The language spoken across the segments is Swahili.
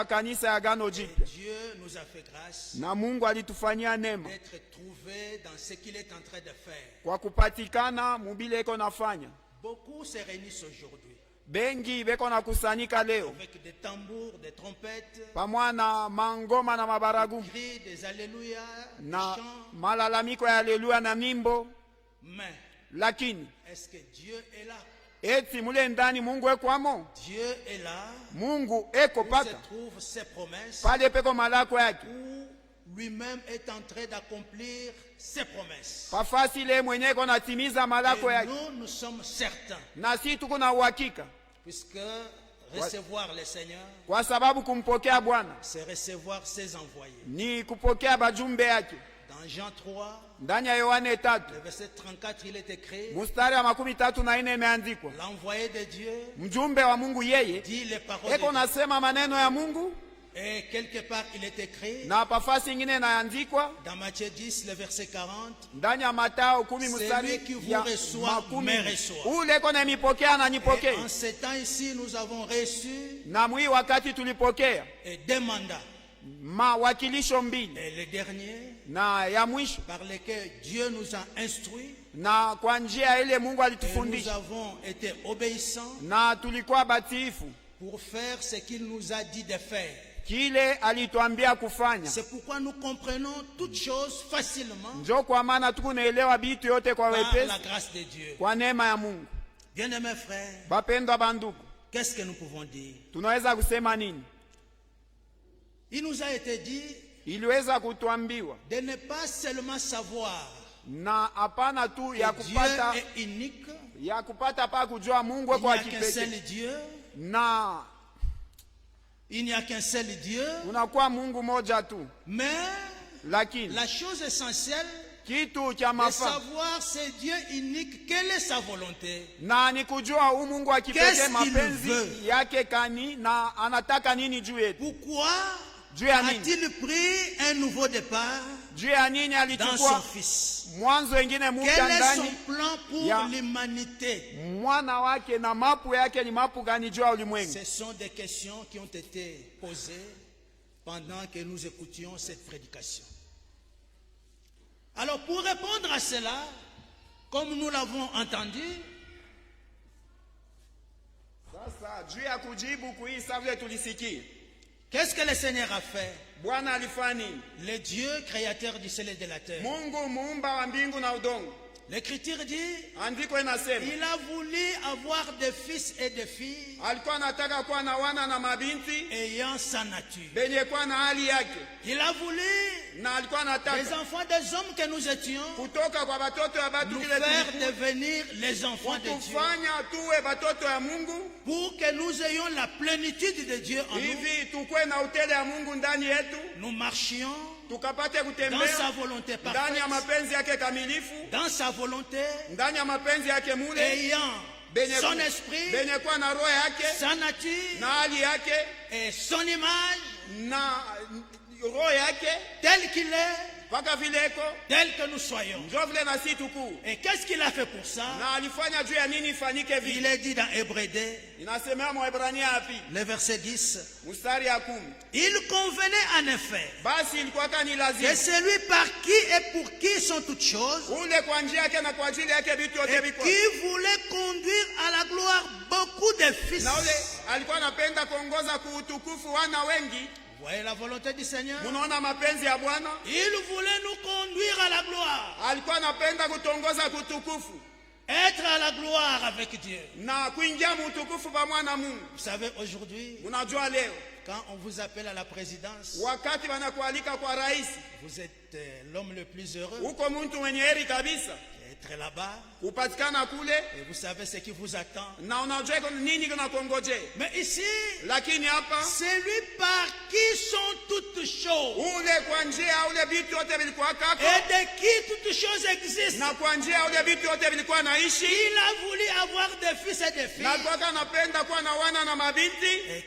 kanisa ya Agano Jipya. Dieu nous a fait grâce Na Mungu alitufanyia neema d'être trouvés dans ce qu'il est en train de faire. kwa kupatikana mubile eko nafanya. Beaucoup se réunissent aujourd'hui Bengi beko na kusanyika leo avec des tambours, des trompettes, pamoja na mangoma na mabaragumu cris, des alléluia, des na chants. malalamiko ya haleluya na mimbo, Mais lakini est-ce que Dieu est là? eti mule ndani Mungu ekwamo? Dieu est là Mungu eko où se paka trouvent ses promesses, pale peko malako yake où lui-même est en train d'accomplir ses promesses. pafasi ile mwenye eko natimiza malako Et yake, nous sommes certains, na si tuko na uhakika, puisque recevoir le Seigneur, kwa sababu kumpokea Bwana c'est recevoir ses envoyés. ni kupokea bajumbe yake. Dans Jean 3, Ndani ya Yohane 3 le verset 34, il est écrit, mstari wa 34 imeandikwa, l'envoyé de Dieu mjumbe wa Mungu yeye dit les paroles eko de Dieu. nasema maneno ya Mungu, Et quelque part, il est écrit, na pafasi ingine inaandikwa dans Matthieu 10, le verset 40, ndani ya Mathayo 10 Celui mstari qui vous ya reçoit, me reçoit. ule eko nanipokea na et nipokee. en ce temps ici, nous avons reçu Na mwi wakati tulipokea deux mandats. mawakilisho mbili, Et le dernier, na ya mwisho, par lequel Dieu nous a instruits, na kwa njia ile Mungu et nous alitufundisha avons été obéissants na tulikuwa batiifu pour faire ce qu'il nous a dit de faire. kile alituambia kufanya. C'est pourquoi nous comprenons toutes choses facilement Njo kwa maana tukunaelewa bitu yote kwa par wepesi la grâce de Dieu. kwa neema ya Mungu. Bien-aimés frères, Bapendwa bandugu, qu'est-ce que nous pouvons dire? tunaweza kusema nini? Il nous a été dit Iliweza kutuambiwa de ne pas seulement savoir na hapana tu ya que Dieu kupata est unique, ya kupata pa kujua Mungu il n'y kwa a qu'un seul kipekee, Dieu, na il n'y a qu'un seul Dieu, unakuwa Mungu moja tu, mais lakini la chose essentielle kitu cha de mafaa savoir ce Dieu unique, quelle est sa volonté. na ni kujua huu Mungu wa Qu'est-ce kipekee qu'il mapenzi veut? yake kani na anataka nini juu yetu. Pourquoi Juu ya nini? a-t-il pris un nouveau départ Juu ya nini dans son alichukua Fils? mwanzo wengine mpya Quel est ndani son plan pour ya l'humanité? mwana wake, na mapu yake ni mapu gani juu ya ulimwengu? Ce sont des questions qui ont été posées pendant que nous écoutions cette prédication. Alors pour répondre à cela, comme nous l'avons entendu, Sasa juu ya kujibu kuisa vile tulisikia, qu'est-ce que le Seigneur a fait? Bwana alifanya nini? Le Dieu créateur du ciel et de la terre. Mungu muumba wa mbingu na udongo, L'Écriture dit, andiko inasema il a voulu avoir des fils et des filles alikuwa anataka kuwa na wana na mabinti ayant sa nature. benye kuwa na hali yake, Il a voulu na alikuwa les anataka enfants des hommes que nous étions kutoka kwa batoto ya batu nous kile faire tulikuwa, devenir les enfants de Dieu, kutufanya tuwe batoto ya Mungu, pour que nous ayons la plénitude de Dieu en nous. hivi tukwe na utele ya Mungu ndani yetu, Nous marchions tukapate dans kutembea sa volonté ndani ya parfaite, mapenzi yake kamilifu, dans sa volonté, ndani ya mapenzi yake mule ayant benye son esprit, benye kuwa na roho yake sa nature na hali yake et son image, na roho yake tel qu'il est, mpaka vile eko tel que nous soyons. njo vile na si tukuu. Et qu'est-ce qu'il a fait pour ça? Na alifanya juu ya nini ifanyike Il vile? est dit dans Hébreux 2, Inasemea Mwaebrania ya pili le verset 10, mstari ya 10, il convenait en effet basi ilikuwaka ni que lazima celui par qui et pour qui sont toutes choses, ule kwa njia yake na kwa ajili yake vitu et yote viko, qui voulait conduire à la gloire beaucoup de fils. na ule alikuwa anapenda kuongoza kuutukufu wana wengi. Vous voyez la volonté du Seigneur? Munaona mapenzi ya Bwana, Il voulait nous conduire à la gloire, alikuwa anapenda kutongoza kutukufu être à la gloire avec Dieu. na kuingia mutukufu pamoja na Mungu. Vous savez, aujourd'hui, Unajua leo quand on vous appelle à la présidence, wakati wanakualika kwa rais, vous êtes l'homme le plus heureux uko muntu mwenye heri kabisa d'être là-bas, kupatikana kule, et vous savez ce qui vous attend. na unajua iko nini kunakongoje. Mais ici, Lakini hapa c'est lui par qui sont toutes choses, ule kwa njia ule vitu yote vilikuwa kako, et de qui toutes choses existent. na kwa njia ule vitu yote vilikuwa naishi, Il a voulu avoir des fils et des filles, na alikuwa anapenda kuwa na wana na mabinti, et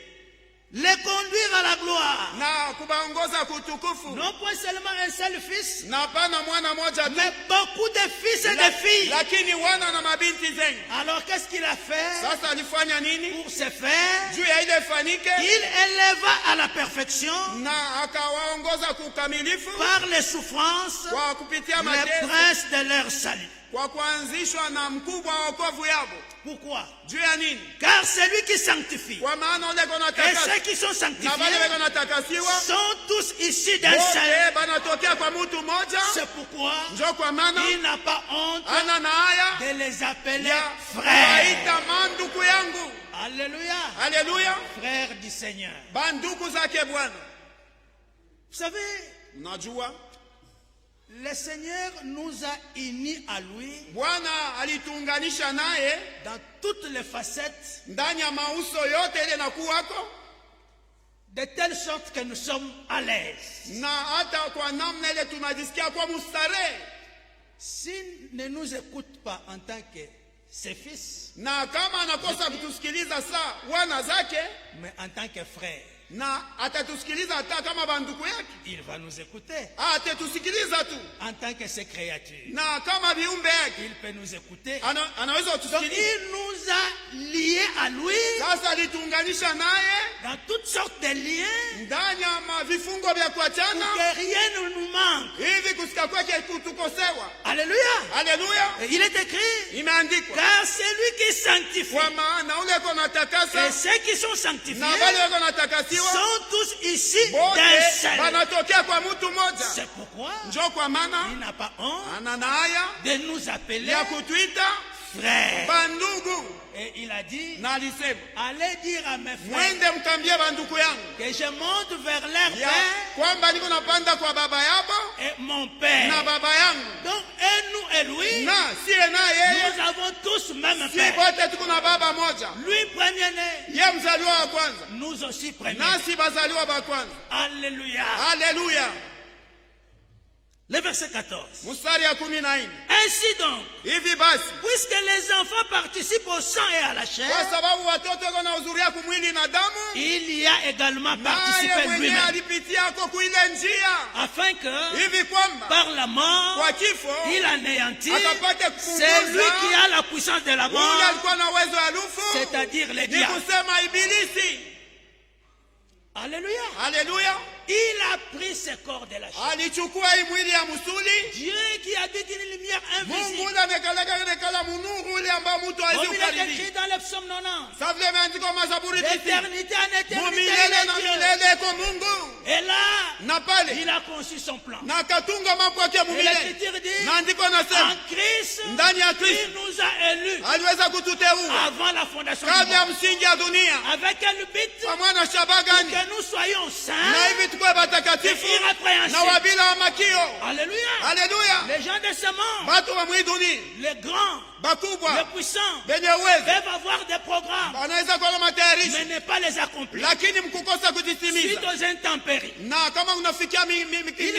les conduire à la gloire. na kubaongoza kutukufu, Non pas seulement un seul fils, na pana mwana moja tu, mais beaucoup de fils et de filles. lakini wana na mabinti zenyu. Alors qu'est-ce qu'il a fait Sasa alifanya nini pour ce faire? juu ya ile fanike? Il éleva à la perfection Na akawaongoza kukamilifu par les souffrances kwa kupitia les mateso, princes de leur salut. kwa kuanzishwa na mkubwa wa wokovu yabo. Pourquoi? Juu ya nini? Car celui qui sanctifie Kwa maana wale et konatakasa ceux qui sont na wale sanctifiés konatakasiwa sont tous issus d'un seul. wote banatokea kwa mtu mmoja. C'est pourquoi Njo kwa maana il n'a pas honte ana na haya de les appeler ya frères. kuwaita manduku yangu. Alléluia. Haleluya, Frères du Seigneur. banduku zake Bwana. Vous savez, Unajua le Seigneur nous a unis à lui Bwana alituunganisha naye dans toutes les facettes, ndani ya mauso yote ile na kuwako, de telle sorte que nous sommes à l'aise. na hata kwa namna ile tunajisikia kwa mustarehe. S'il ne nous écoute pas en tant que ses fils, Na kama anakosa kutusikiliza saa wana zake, mais en tant que frères, na atatusikiliza hata kama banduku yake, il va nous écouter. atatusikiliza tu, En tant que ses créatures, na kama viumbe yake il peut nous écouter. anaweza Donc kutusikiliza. il nous a liés à lui Sasa alituunganisha naye dans toutes sortes de liens, ndani ya vifungo vya kuachana, que rien ne nous manque. hivi kusika kwake kutukosewa. Alléluia. Haleluya, Et il est écrit, imeandikwa car celui qui sanctifie kwa maana ule ko et natakasa ceux qui sont sanctifiés na wale wako natakasiwa sont tous issus d'un wote seul. banatokea kwa mtu mmoja. C'est pourquoi Njo kwa il maana n'a pas honte ana na haya de nous appeler ya kutuita frères. bandugu, Et il a dit, na alisema allez dire à mes frères mwende mtambie banduku yangu que je monte vers leur ya père kwamba niko napanda kwa baba yabo et mon père. na baba yangu, Donc, et nous et lui, na siye na yeye, nous avons tous même si père. wote tuko na baba moja. Lui premier-né, Ye mzaliwa wa kwanza, nous aussi premiers. nasi bazaliwa ba kwanza. Alléluia. Haleluya. Le verset 14. Mstari ya 14. Ainsi donc, Hivi basi, puisque les enfants participent au sang et à la kwa chair, sababu watoto wanahudhuria kumwili na damu, il y a également naye participé mwenyewe lui-même, alipitia kwa kuile njia, afin que hivi kwamba par la mort, kwa kifo il anéantit akapate celui kupunguza qui a la puissance de la ule mort, alikuwa na uwezo wa lufu, c'est-à-dire les ni diables. kusema ibilisi. Alléluia. Haleluya, Il a pris ce corps de la chair. alichukua hii mwili ya musuli. Dieu qui habite une lumière Mungu invisible. ule amekaleka munuru ule ambao mtu hawezi Comme il est kukaribia. écrit dans le psaume 90. Sa vile imeandikwa Mazaburi 90. D'éternité en éternité, Mumilele il na est Dieu. milele iko Mungu. Et là, Na pale il a conçu son plan. na akatunga mambo yake Et mumilele. l'Écriture dit, Na andiko nasema en Christ, ndani ya Kristo il nous a élus aliweza kututeua avant la fondation du kabla ya monde. msingi ya dunia. Avec quel but? Kwa mwana shaba gani? Que nous soyons Na saints hivi tukue et batakatifu na irrépréhensibles. wabila wa makio. Alléluia. Haleluya. Les gens de ce monde, Watu wa mwii dunia les grands, les bakubwa puissants, benye uwezo peuvent avoir des programmes, wanaweza kuwa na matayarisho, mais ne pas les accomplir. lakini mkukosa Suite kujitimiza. aux intempéries, Na kama unafikia ils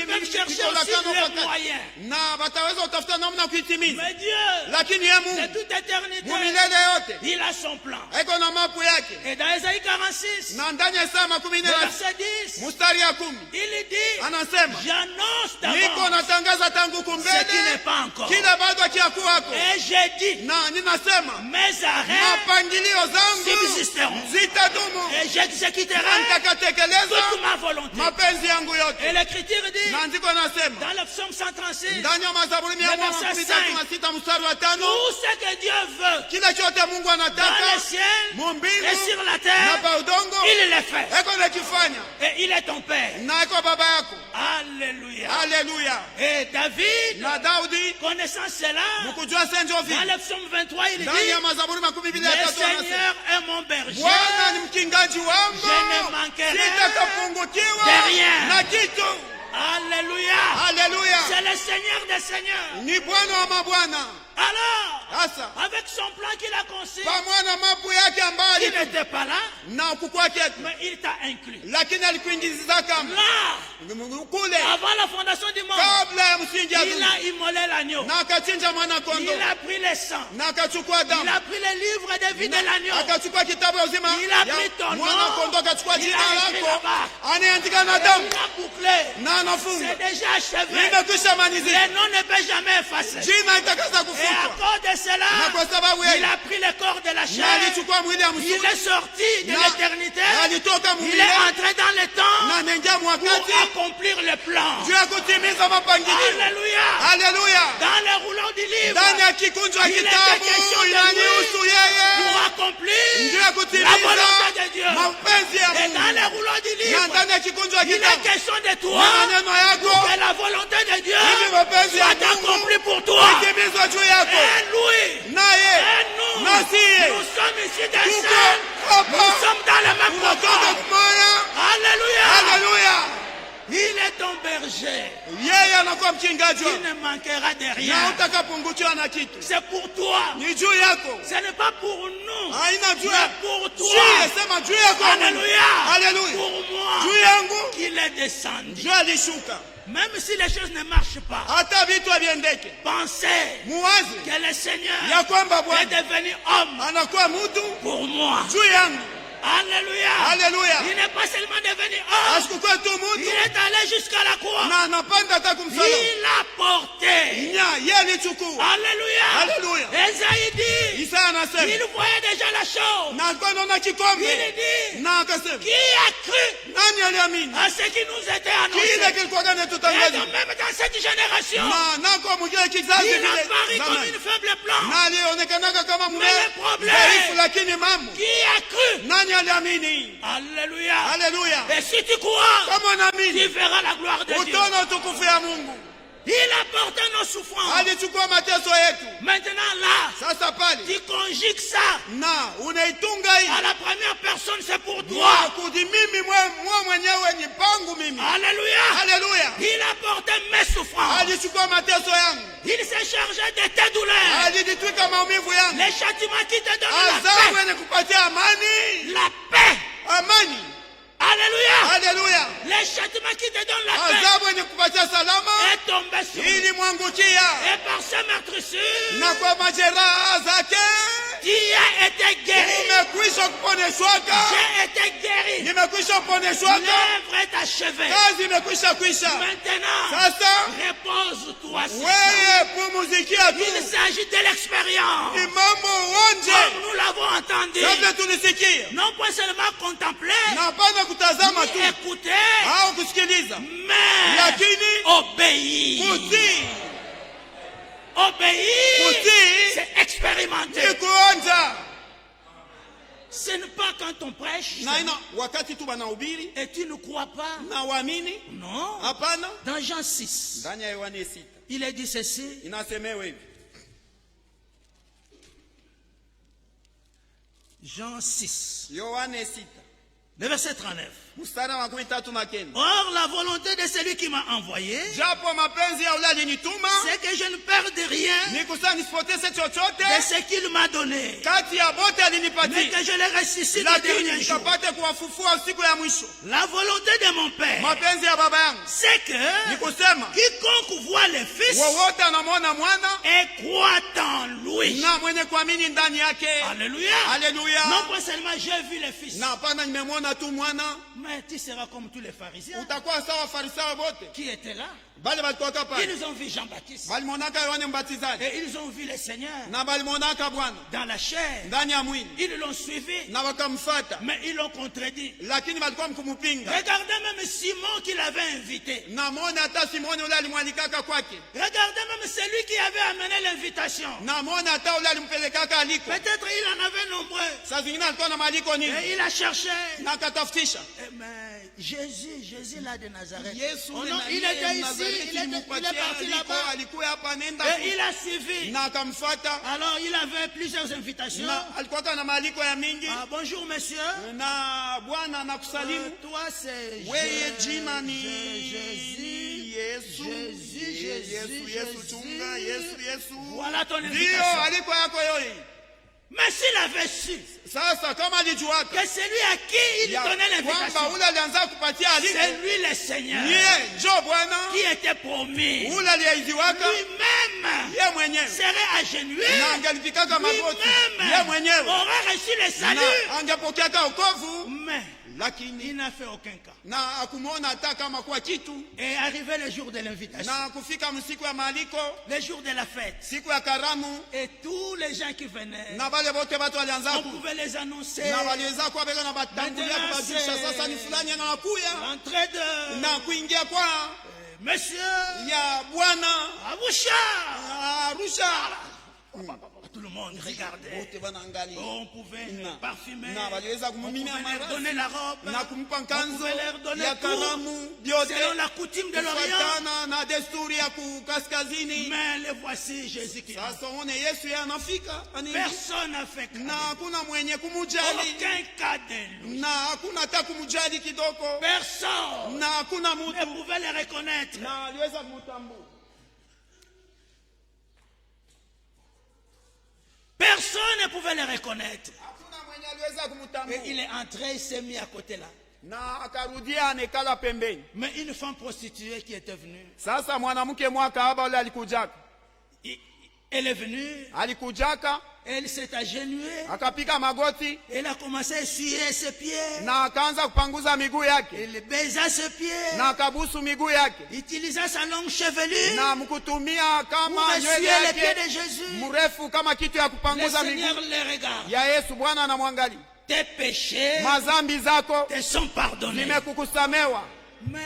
peuvent chercher aussi les moyens. na wataweza utafuta namna ya kuitimiza, Mais Dieu, lakini ye de Mungu toute éternité, mumilele yote il a son plan. eko na mapu yake. Et dans Ésaïe 46, Na ndani ya Isaya le 14 verset 10, mstari ya 10 il dit, anasema, j'annonce niko d'abord natangaza tangu ce qui kumbele n'est pas encore. kile bado akiakuwako, Et j'ai dit, na ninasema mes arrêts mapangilio zangu subsisteront. zitadumu Et j'exécuterai na nitakatekeleza toute ma volonté. mapenzi yangu Et yote. l'Écriture dit, Na ndiko nasema dans le psaume 136, ndani ya Mazaburi Le verset 136 mstari wa 5, tout ce que Dieu veut kila chote Mungu dans anataka le ciel mumbingu et sur la na terre, pa udongo il le fait. eko nakifanya, Et il est ton Père. na eko baba yako. Alléluia. Haleluya. Et David, Na Daudi connaissant cela, mkujua senjo dans vipi le psaume 23, il ndani ya dit, Mazaburi 23 le anasema, Seigneur est mon berger. Bwana ni mkingaji wangu, Je ne manquerai sitakapungukiwa de rien. na kitu. Alléluia. Haleluya. C'est le Seigneur des seigneurs. Ni Bwana wa mabwana. Alors, Sasa avec son plan qu'il a conçu, pamoja na mambo yake ambayo il n'était pas là, na kukuwa kwetu, mais il t'a inclus. lakini alikuingiza kama Là, kule avant la fondation du monde, kabla ya msingi ya il dunia, a immolé l'agneau. na akachinja mwana kondoo, Il a pris le sang. na akachukua Il damu, a pris le livre de vie de l'agneau. akachukua kitabu ya uzima Il a pris ton ya mwana nom. kondoo, akachukua Il jina a écrit lako, là-bas. anaandika na damu Il a bouclé. na anafunga. C'est déjà achevé. Imekwisha malizika, Le nom ne peut jamais effacer. jina itakaza Et à kufutwa. cause de Na cela, kwa sababu il yeye a pris le corps de la na chair. alichukua mwili ya Il msuli, est sorti de na l'éternité. alitoka Il mwili est entré dans le temps na anaingia pour mwakati accomplir le plan. juu ya kutimiza mapangilio. Alléluia. Haleluya! Dans le rouleau du livre, Ndani ya kikunjo ya Il était kitabu question de inanihusu pour yeye accomplir juu ya la kutimiza volonté de Dieu. mapenzi ya Et dans Mungu. le rouleau du Na livre, ndani ya kikunjo ya il est kitabu question de toi na maneno yako que la volonté de Dieu hivi mapenzi ya soit Mungu accomplie pour toi. itimizwe juu yako. Et lui, Naye et nous, nasiye nous sommes ici des tuko saints. Nous hapa sommes dans le même tunatoka programme. kumoya. Alléluia. Haleluya! Il est ton berger. Yeye anakuwa mchungaji Tu wako ne manqueras de na rien. utakapungukiwa na kitu. C'est pour toi. Ni juu yako, Ce n'est pas pour nous. haina juu Mais ya pour toi. juu, sema juu yako. Alléluia. Haleluya! Pour moi. Juu yangu Il est descendu. juu alishuka, Même si les choses ne marchent pas, hata vitu haviendeke. pensez Muwazi que le Seigneur ya kwamba est Bwana devenu homme anakuwa mtu pour moi. juu yangu. Alléluia. Haleluya! Il n'est pas seulement devenu homme, Asikukuwa tu il mtu est allé jusqu'à la croix. na anapanda hata kumsalaba. Il a porté. Nya yeye alichukua. Alléluia. Haleluya! Esaïe dit, Isaya anasema il voyait déjà la chose. na alikuwa anaona kikombe Il dit, na akasema, qui a cru nani aliamini à ce qui nous était kile annoncé? kilikuwa gani Et tutangaza? donc même dans cette génération, Na nako mwingine kizazi il vile apparut comme zamani, une faible plante. na alionekanaga kama mume Mais le problème- dhaifu, lakini mamu, Qui a cru? nani aliamini? Alléluia. Haleluya! Et si tu crois, Kama tu unaamini verras la gloire de Dieu. utaona utukufu ya Mungu. Il a porté nos souffrances. Alichukua mateso yetu. Maintenant là, Sasa pale tu conjugues ça na unaitunga hii à la première personne, c'est pour na toi. kudi mimi mwe mwenyewe ni pangu mimi. Alléluia. Haleluya! Il a porté mes souffrances. Alichukua mateso yangu, Il s'est chargé de tes douleurs. alijitwika maumivu yangu. Les châtiments qui te donnent la Adhabu paix. yenye kupatia amani, La paix. amani. Alléluia. Haleluya! Les châtiments qui te donnent la paix Adhabu yenye kupatia salama est tombé sur nous. ilimwangukia, Et par ces meurtrissures, na kwa majeraha zake tu as été guéri. umekwisha kuponeshwaka. J'ai été guéri. Nimekwisha kuponeshwaka, L'œuvre est achevée. kazi imekwisha kwisha. Maintenant, Sasa repose-toi sur ça. wewe pumuzikia tu, Il s'agit de l'expérience. ni mambo uonje Comme nous l'avons entendu. kabla tulisikia, Non pas seulement contempler, na hapana kutazama tu ni écouter, au kusikiliza, mais lakini obéir. kutii. Obéir, Kutii c'est expérimenter. ni kuonja. Ce n'est pas quand on prêche Na ina wakati tu wanahubiri et tu ne crois pas. na waamini, Non. hapana. Dans Jean 6, Ndani ya Yohane 6 il est dit ceci. inasemewa hivi, Jean 6, Yohane 6 le verset 39. mstari wa 39. Or, la volonté de celui qui m'a envoyé, Japo mapenzi ya yule alinituma c'est que je ne perde rien ni kusema nisipoteze chochote de ce qu'il m'a donné, kati ya bote mais alinipatia, que je le ressuscite le lakini dernier jour. nikapate kuwafufua siku ya mwisho. La volonté de mon Père, Mapenzi ya baba yangu c'est ni que kusema quiconque voit le Fils wowote anamwona mwana et croit en lui. na mwenye kuamini ndani yake. Alléluia. Haleluya! Non pas seulement j'ai vu le Fils, Na hapana nimemwona tu mwana, mais tu seras comme tous les pharisiens utakuwa sawa Farisayo wote qui étaient là. bali balitoka pale, Ils ont vu Jean-Baptiste balimwonaka Yohane Mbatizaji et ils ont vu le Seigneur na balimwonaka Bwana dans la chair. ndani ya mwili Ils l'ont suivi, na wakamfuata, mais ils l'ont contredit. lakini balikuwa mkumupinga. Regardez même Simon qui l'avait invité. Na mwone hata Simoni ule alimwalikaka kwake, Regardez même celui qui avait amené l'invitation. na mwone hata ule alimpelekaka aliko. Peut-être il en avait nombreux. Saa zingine alikuwa na maaliko nini Et il a cherché. na akatafutisha. Mais Jésus là de Nazareth. Yesu Oh ule non, na il yeye était ici, Nazareti il est alimpatia parti aliko, là-bas. alikuwa hapa nenda Et il a suivi. na akamfuata, Alors il avait plusieurs invitations. na alikuwa na maaliko ya mingi. Ah, bonjour monsieur. Na Bwana nakusalimu Toi c'est wewe, jina ni Jésus. Yesu. Jésus, Yesu, Yesu, chunga, Yesu, Yesu. Voilà ton Ndio invitation. aliko yako yoi. Mais s'il avait su Sasa kama alijuaka que c'est lui à qui il ya donnait kwamba l'invitation, ule alianza kupatia aliko c'est lui le Seigneur niye njo Bwana qui était promis, ule aliyeahidiwaka lui-même ye mwenyewe serait agenouillé, na angelifikaka magoti ye lui-même mwenyewe aurait reçu le salut. na angepokeaka wokovu, Mais lakini il n'a fait aucun cas. na akumwona hata kama kwa kitu. Et arrivé le jour de l'invitation, Na kufika msiku ya maaliko, le jour de la fête, siku ya karamu, et tous les gens qui venaient, na bale bote batu walianza on pouvait les annoncer na waliweza kuwa bega na batangulia Maintenant, kubajulisha c'est- sasa ni fulani anakuya l'entrée de na kuingia kwa Monsieur ya Bwana Aboucha. Arusha. Tout le monde regardait. Wote wanaangalia On pouvait Na- parfumer, na waliweza on pouvait kumumimia leur marashi donner la robe, na kumpa on nkanzo pouvait leur donner ya tout, karamu byote selon la coutume de l'Orient. kufuatana na desturi ya kukaskazini. Mais le voici Jésus qui entre. Sasa one Yesu yeye anafika anaingia. Personne n'a fait cas na de lui. hakuna mwenye kumujali Aucun cas de lui. na hakuna hata kumujali kidogo Personne na hakuna ne mtu pouvait le reconnaître. na aliweza kumtambua. Personne ne pouvait le reconnaître. Hakuna mwenye aliweza Et kumtambua il est entré, il s'est mis à côté là. na akarudia anekala pembeni. Mais une femme prostituée qui était venue, Sasa mwanamke mwaka haba ule alikujaka elle est venue, alikujaka elle s'est agenouillée, akapiga magoti elle a commencé à essuyer ses pieds, na akaanza kupanguza miguu yake elle baisa ses pieds, na akabusu miguu yake utilisa sa longue chevelure na mkutumia pour kama nywele essuyer les pieds yake de Jésus. mrefu kama kitu ya Le kupanguza Seigneur miguu les regarde. ya Yesu. Bwana anamwangalia, Tes péchés mazambi zako te sont pardonnés. zimekukusamewa, Mais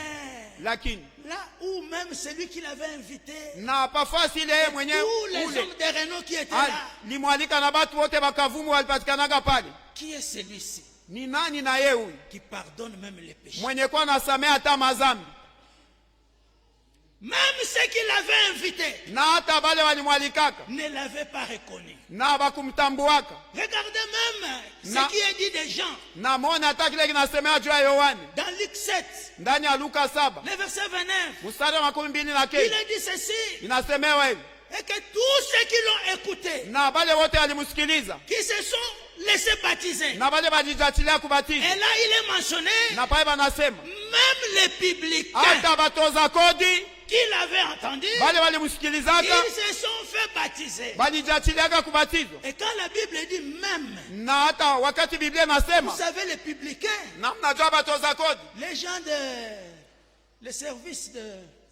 lakini là où même celui qui l'avait invité, na pafasi ile yeye mwenyewe tous les ule hommes de Renault qui étaient là, limwalika na batu wote bakavumu walipatikanaga pale. qui est celui-ci Ni nani na yeye huyu qui pardonne même les péchés? mwenye kwa nasamea hata mazambi? Même ceux qui l'avaient invité Na hata bale walimwalikaka ne l'avaient pas reconnu. na bakumtambuaka. Regardez même Na- ce qui est dit des gens Na mwone hata kile kinasemea juu ya Yohane dans Luc 7, ndani ya Luka 7 le verset 29. mstari wa 12 Il a dit ceci, inasemewa hivi, et que tous ceux qui l'ont écouté, na bale wote walimsikiliza qui se sont laissés baptiser, na bale balijatilia kubatizwa. et là il est mentionné, Na pale banasema même les publicains hata batoza kodi qui l'avaient entendu, bale walimsikilizaka ils se sont fait baptiser. balijatiliaga kubatizwa. Et quand la Bible dit même, Na hata wakati Biblia vous inasema savez les publicains, na mnajua batoza kodi les gens de le service de...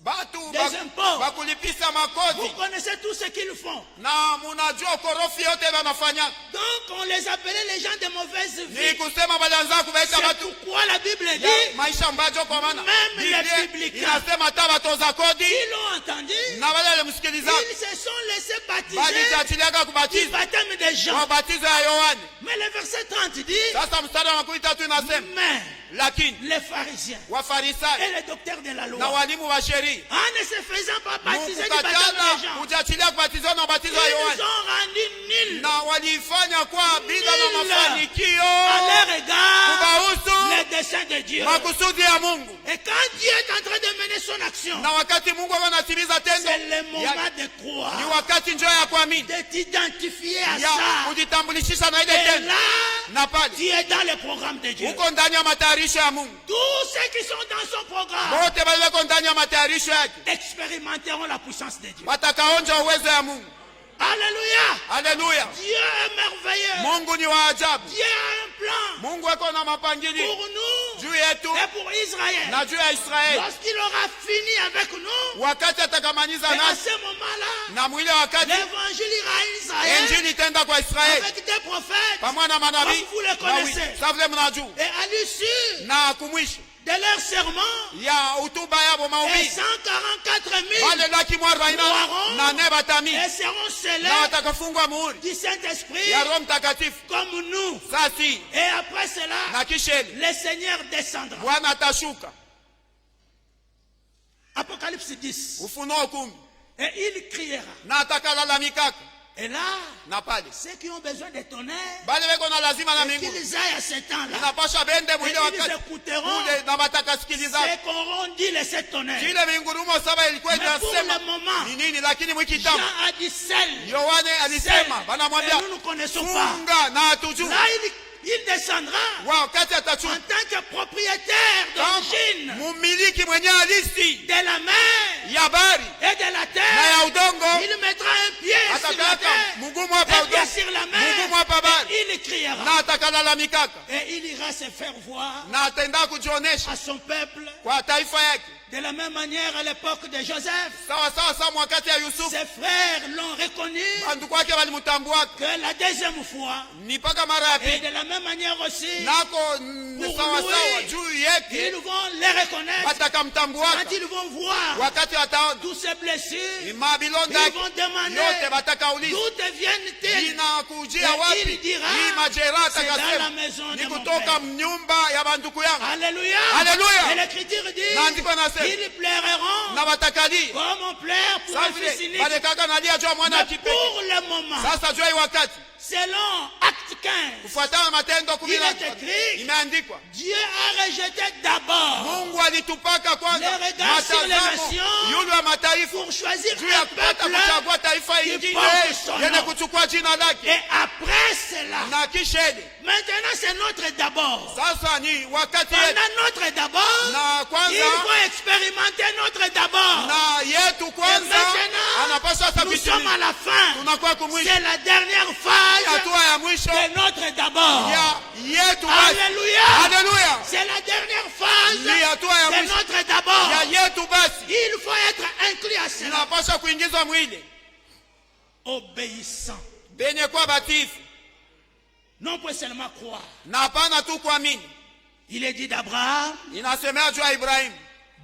batu Des impôts. bakulipisa Vous makodi connaissez tout ce qu'ils font. na munajua ukorofi yote banafanya. Donc on les appelait les gens de mauvaise Ni vie. kusema balianza kubaita C'est batu pourquoi la Bible ya dit, maisha mbajo, kwa maana Même Biblia les publicains. inasema hata batoza kodi ils l'ont entendu, na wale walimsikiliza ils se sont laissés baptiser balijatiliaga du kubatizwa baptême des gens. kwa batizo ya Yohane. Mais le verset 30 dit, Sasa mstari wa 13 inasema mais lakini les pharisiens Wafarisayo et les docteurs de la na loi, walimu wa sheria en ne se faisant pas baptiser du baptême des mukukatala gens, kujatilia kubatizwa na ubatizo wa ils Yohane ont rendu nul na walifanya kwa bila na Nil. mafanikio à leur égard kubahusu les desseins de Dieu. makusudi ya Mungu. Et quand Dieu est en train de mener son action, Na wakati Mungu anatimiza tendo c'est le moment ya- de croire, ni wakati njoo ya kuamini, de t'identifier à ya ça. kujitambulishisha na ile Et tendo, là, na pale tu es dans le programme de Dieu. uko ndani ya matayarisho ya Mungu. Tous ceux qui sont dans son programme Wote walioko ndani ya matayarisho yake expérimenteront la puissance de Dieu. watakaonja uwezo ya Mungu. Alléluia. Haleluya! Dieu est merveilleux. Mungu ni wa ajabu. Dieu a un plan Mungu ako na mapangilio pour nous juu yetu et pour Israël. na juu ya Israeli. Lorsqu'il aura fini avec nous, Wakati atakamaliza et à nasi ce moment-là, na mwile wakati l'évangile ira à Israël injili itaenda kwa Israeli avec des prophètes pamoja na manabii comme vous le connaissez. sa vile mnajua, Et à l'issue na kumwisho de leur serment, ya hutuba yabo et mahubiri 144 000 wale laki mwa arobaini na nne batami et seront na scellés watakafungwa muhuri du Saint-Esprit ya Roho Mtakatifu. comme nous. Sasi Et après cela, na kisheli le Seigneur descendra. Bwana atashuka. Apocalypse 10. Ufunuo 10. Et il criera. Na atakalalamikaka Et là, na pale ceux qui ont besoin de tonnerre, bale beko na lazima na et mbinguni qu'ils aillent à ce temps-là, inapasha bende et mwile ils wakati écouteront ule na batakasikiliza ce qu'auront dit les sept tonnerres. kile mingurumo saba ilikuwa Mais pour inasema le moment, ni nini, lakini mwikitabu Jean a dit seul. Yohane alisema banamwambia Et nous ne connaissons pas. funga na hatujui Là, il descendra wakati en atachua tant que propriétaire d'origine mumiliki mwenye halisi de la mer ya bari et de la na ya terre. udongo, Il mettra un pied sur la atakaweka terre, mgumu hapa un pied udongo, sur la mgumu mer, hapa bari, et il criera. na atakalalamikaka Et il ira se faire voir na atenda kujionesha à son peuple. kwa taifa yake. De la même manière, à l'époque de Joseph, Sawa sawa sawa mwakati ya Yusufu ses frères l'ont reconnu banduku wake walimtambuaka que la deuxième fois. ni mpaka mara ya Et pili, de la même manière aussi, nako Pour sawa lui, sawa juu yake ils vont les reconnaître batakamtambuaka quand ils vont voir wakati wataona tous ces blessures. ni mabilonda Ils yake vont demander yote batakauliza d'où viennent-ils. inakujia Et wapi. il dira, Hii majeraha c'est dans la atakasema maison ni de mon kutoka père. mnyumba ya banduku yangu. Alléluia. Alléluia. Et l'écriture dit, Maandiko yanasema ils pleureront na watakali comme on pleure pour sasa un fils vile unique. balekaka nalia juu ya mwana Mais kipekee. pour le moment, Sasa juu ya hii wakati selon Acte 15, kufuatana na Matendo il est 10 écrit, imeandikwa Dieu a rejeté d'abord Mungu alitupaka kwanza les regards sur les matazamo nations yule wa mataifa pour choisir juu ya un kupata peuple kuchagua taifa qui ingine porte son yenye nom. kuchukua jina lake, Et après cela, na kisha ile maintenant c'est notre d'abord. sasa ni wakati yetu, Pendant notre d'abord, na ils kwanza vont expérimenter notre d'abord. na yetu Et kwanza anapaswa maintenant, nous sommes à sabiti, la fin. tunakuwa kumwisho, C'est la dernière phase hatua ya mwisho de notre d'abord. ya yetu basi. Alléluia. Haleluya, C'est la dernière phase ni hatua ya de mwisho notre d'abord. ya yetu basi, Il faut être inclus à cela. inapaswa kuingizwa mwili Obéissant. benye kwa batifu Non pas seulement croire. na hapana tu kuamini. Il est dit d'Abraham Inasemea juu ya Ibrahimu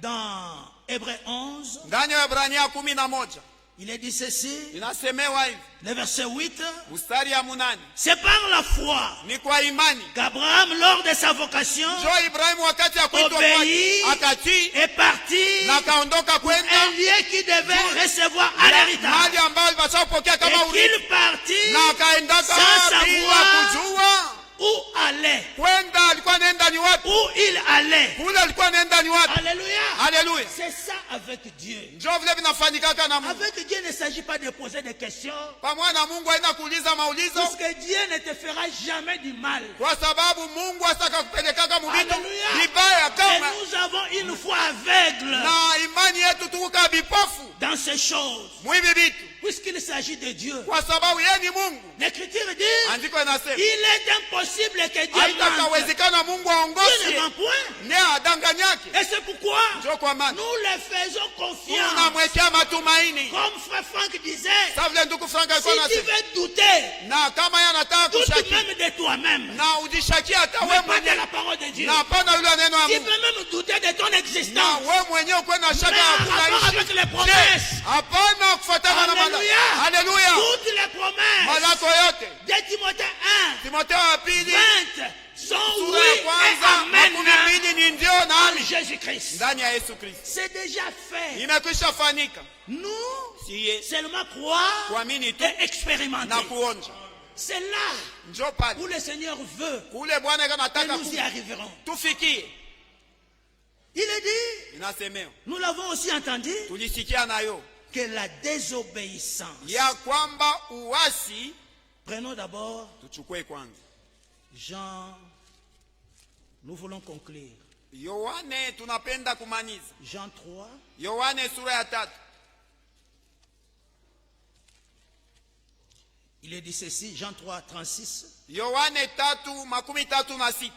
dans Hébreux 11. ndani ya Ibrania 11 Il est dit ceci, inasemewa hivi, le verset 8. mstari ya 8, C'est par la foi ni kwa imani qu'Abraham, lors de sa vocation, jo Ibrahimu wakati ya kuitwa obéit kwake akatii est parti na kaondoka kwenda un lieu qui devait recevoir à l'héritage. mahali ambayo alipaswa kupokea kama Et urithi, qu'il partit na akaendaka sans bila savoir kujua où allait, kwenda alikuwa nenda ni wapi, où il allait. kule alikuwa nenda ni wapi. Alléluia. Haleluya, C'est ça avec Dieu. njo vile vinafanyikaka na Mungu. Avec Dieu, il ne s'agit pas de poser des questions, Pamoja na Mungu haina kuuliza maulizo, parce que Dieu ne te fera jamais du mal. kwa sababu Mungu asaka kupelekaka muvitu Alléluia. vibaya, Et kama nous avons une foi aveugle na imani yetu tukuka vipofu dans ces choses, mwivi vitu, puisqu'il s'agit de Dieu. kwa sababu yeye ni Mungu. L'Écriture dit, Andiko inasema il est impossible que Dieu mente. haitakawezekana Mungu Dieu ne aongoze ment point. ne adanganyake. Et c'est pourquoi Njo kwa maana nous le faisons confiance. tunamwekea matumaini, Comme frère Franck disait, sa vile ndugu Frank si alikuwa tu anasema, veux douter, na kama yeye anataka doute kushaki même de toi-même, na ujishakia hata mais wewe pas de mwenyewe la parole de Dieu. na hapana yule neno ya Tu Mungu, peux même douter de ton na existence, wewe mwenyewe uko na mais shaka en ya rapport kunaishi. avec les Je, promesses. hapana kufuatana na maneno. Alléluia. Haleluya, Toutes les promesses malako yote de Timothée 1, Timotheo wa pili 20 sont sura oui ya et kwanza amen makumi mbili ni ndio na en ami Jésus-Christ. ndani ya Yesu Kristo. C'est déjà fait. Imekwisha fanika, Nous siye seulement croire kuamini tu et expérimenter. na kuonja. C'est là Njo pale où le Seigneur veut kule Bwana que anataka nous y arriverons. tufikie. Il est dit, Inasemewa, nous l'avons aussi entendu, tulisikia nayo que la désobéissance. ya kwamba uasi, Prenons d'abord tuchukue kwanza Jean. Nous voulons conclure. Yohane, tunapenda kumaliza Jean 3, Yohane sura ya 3. il est dit ceci, Jean 3, 36. Yohane 3:36.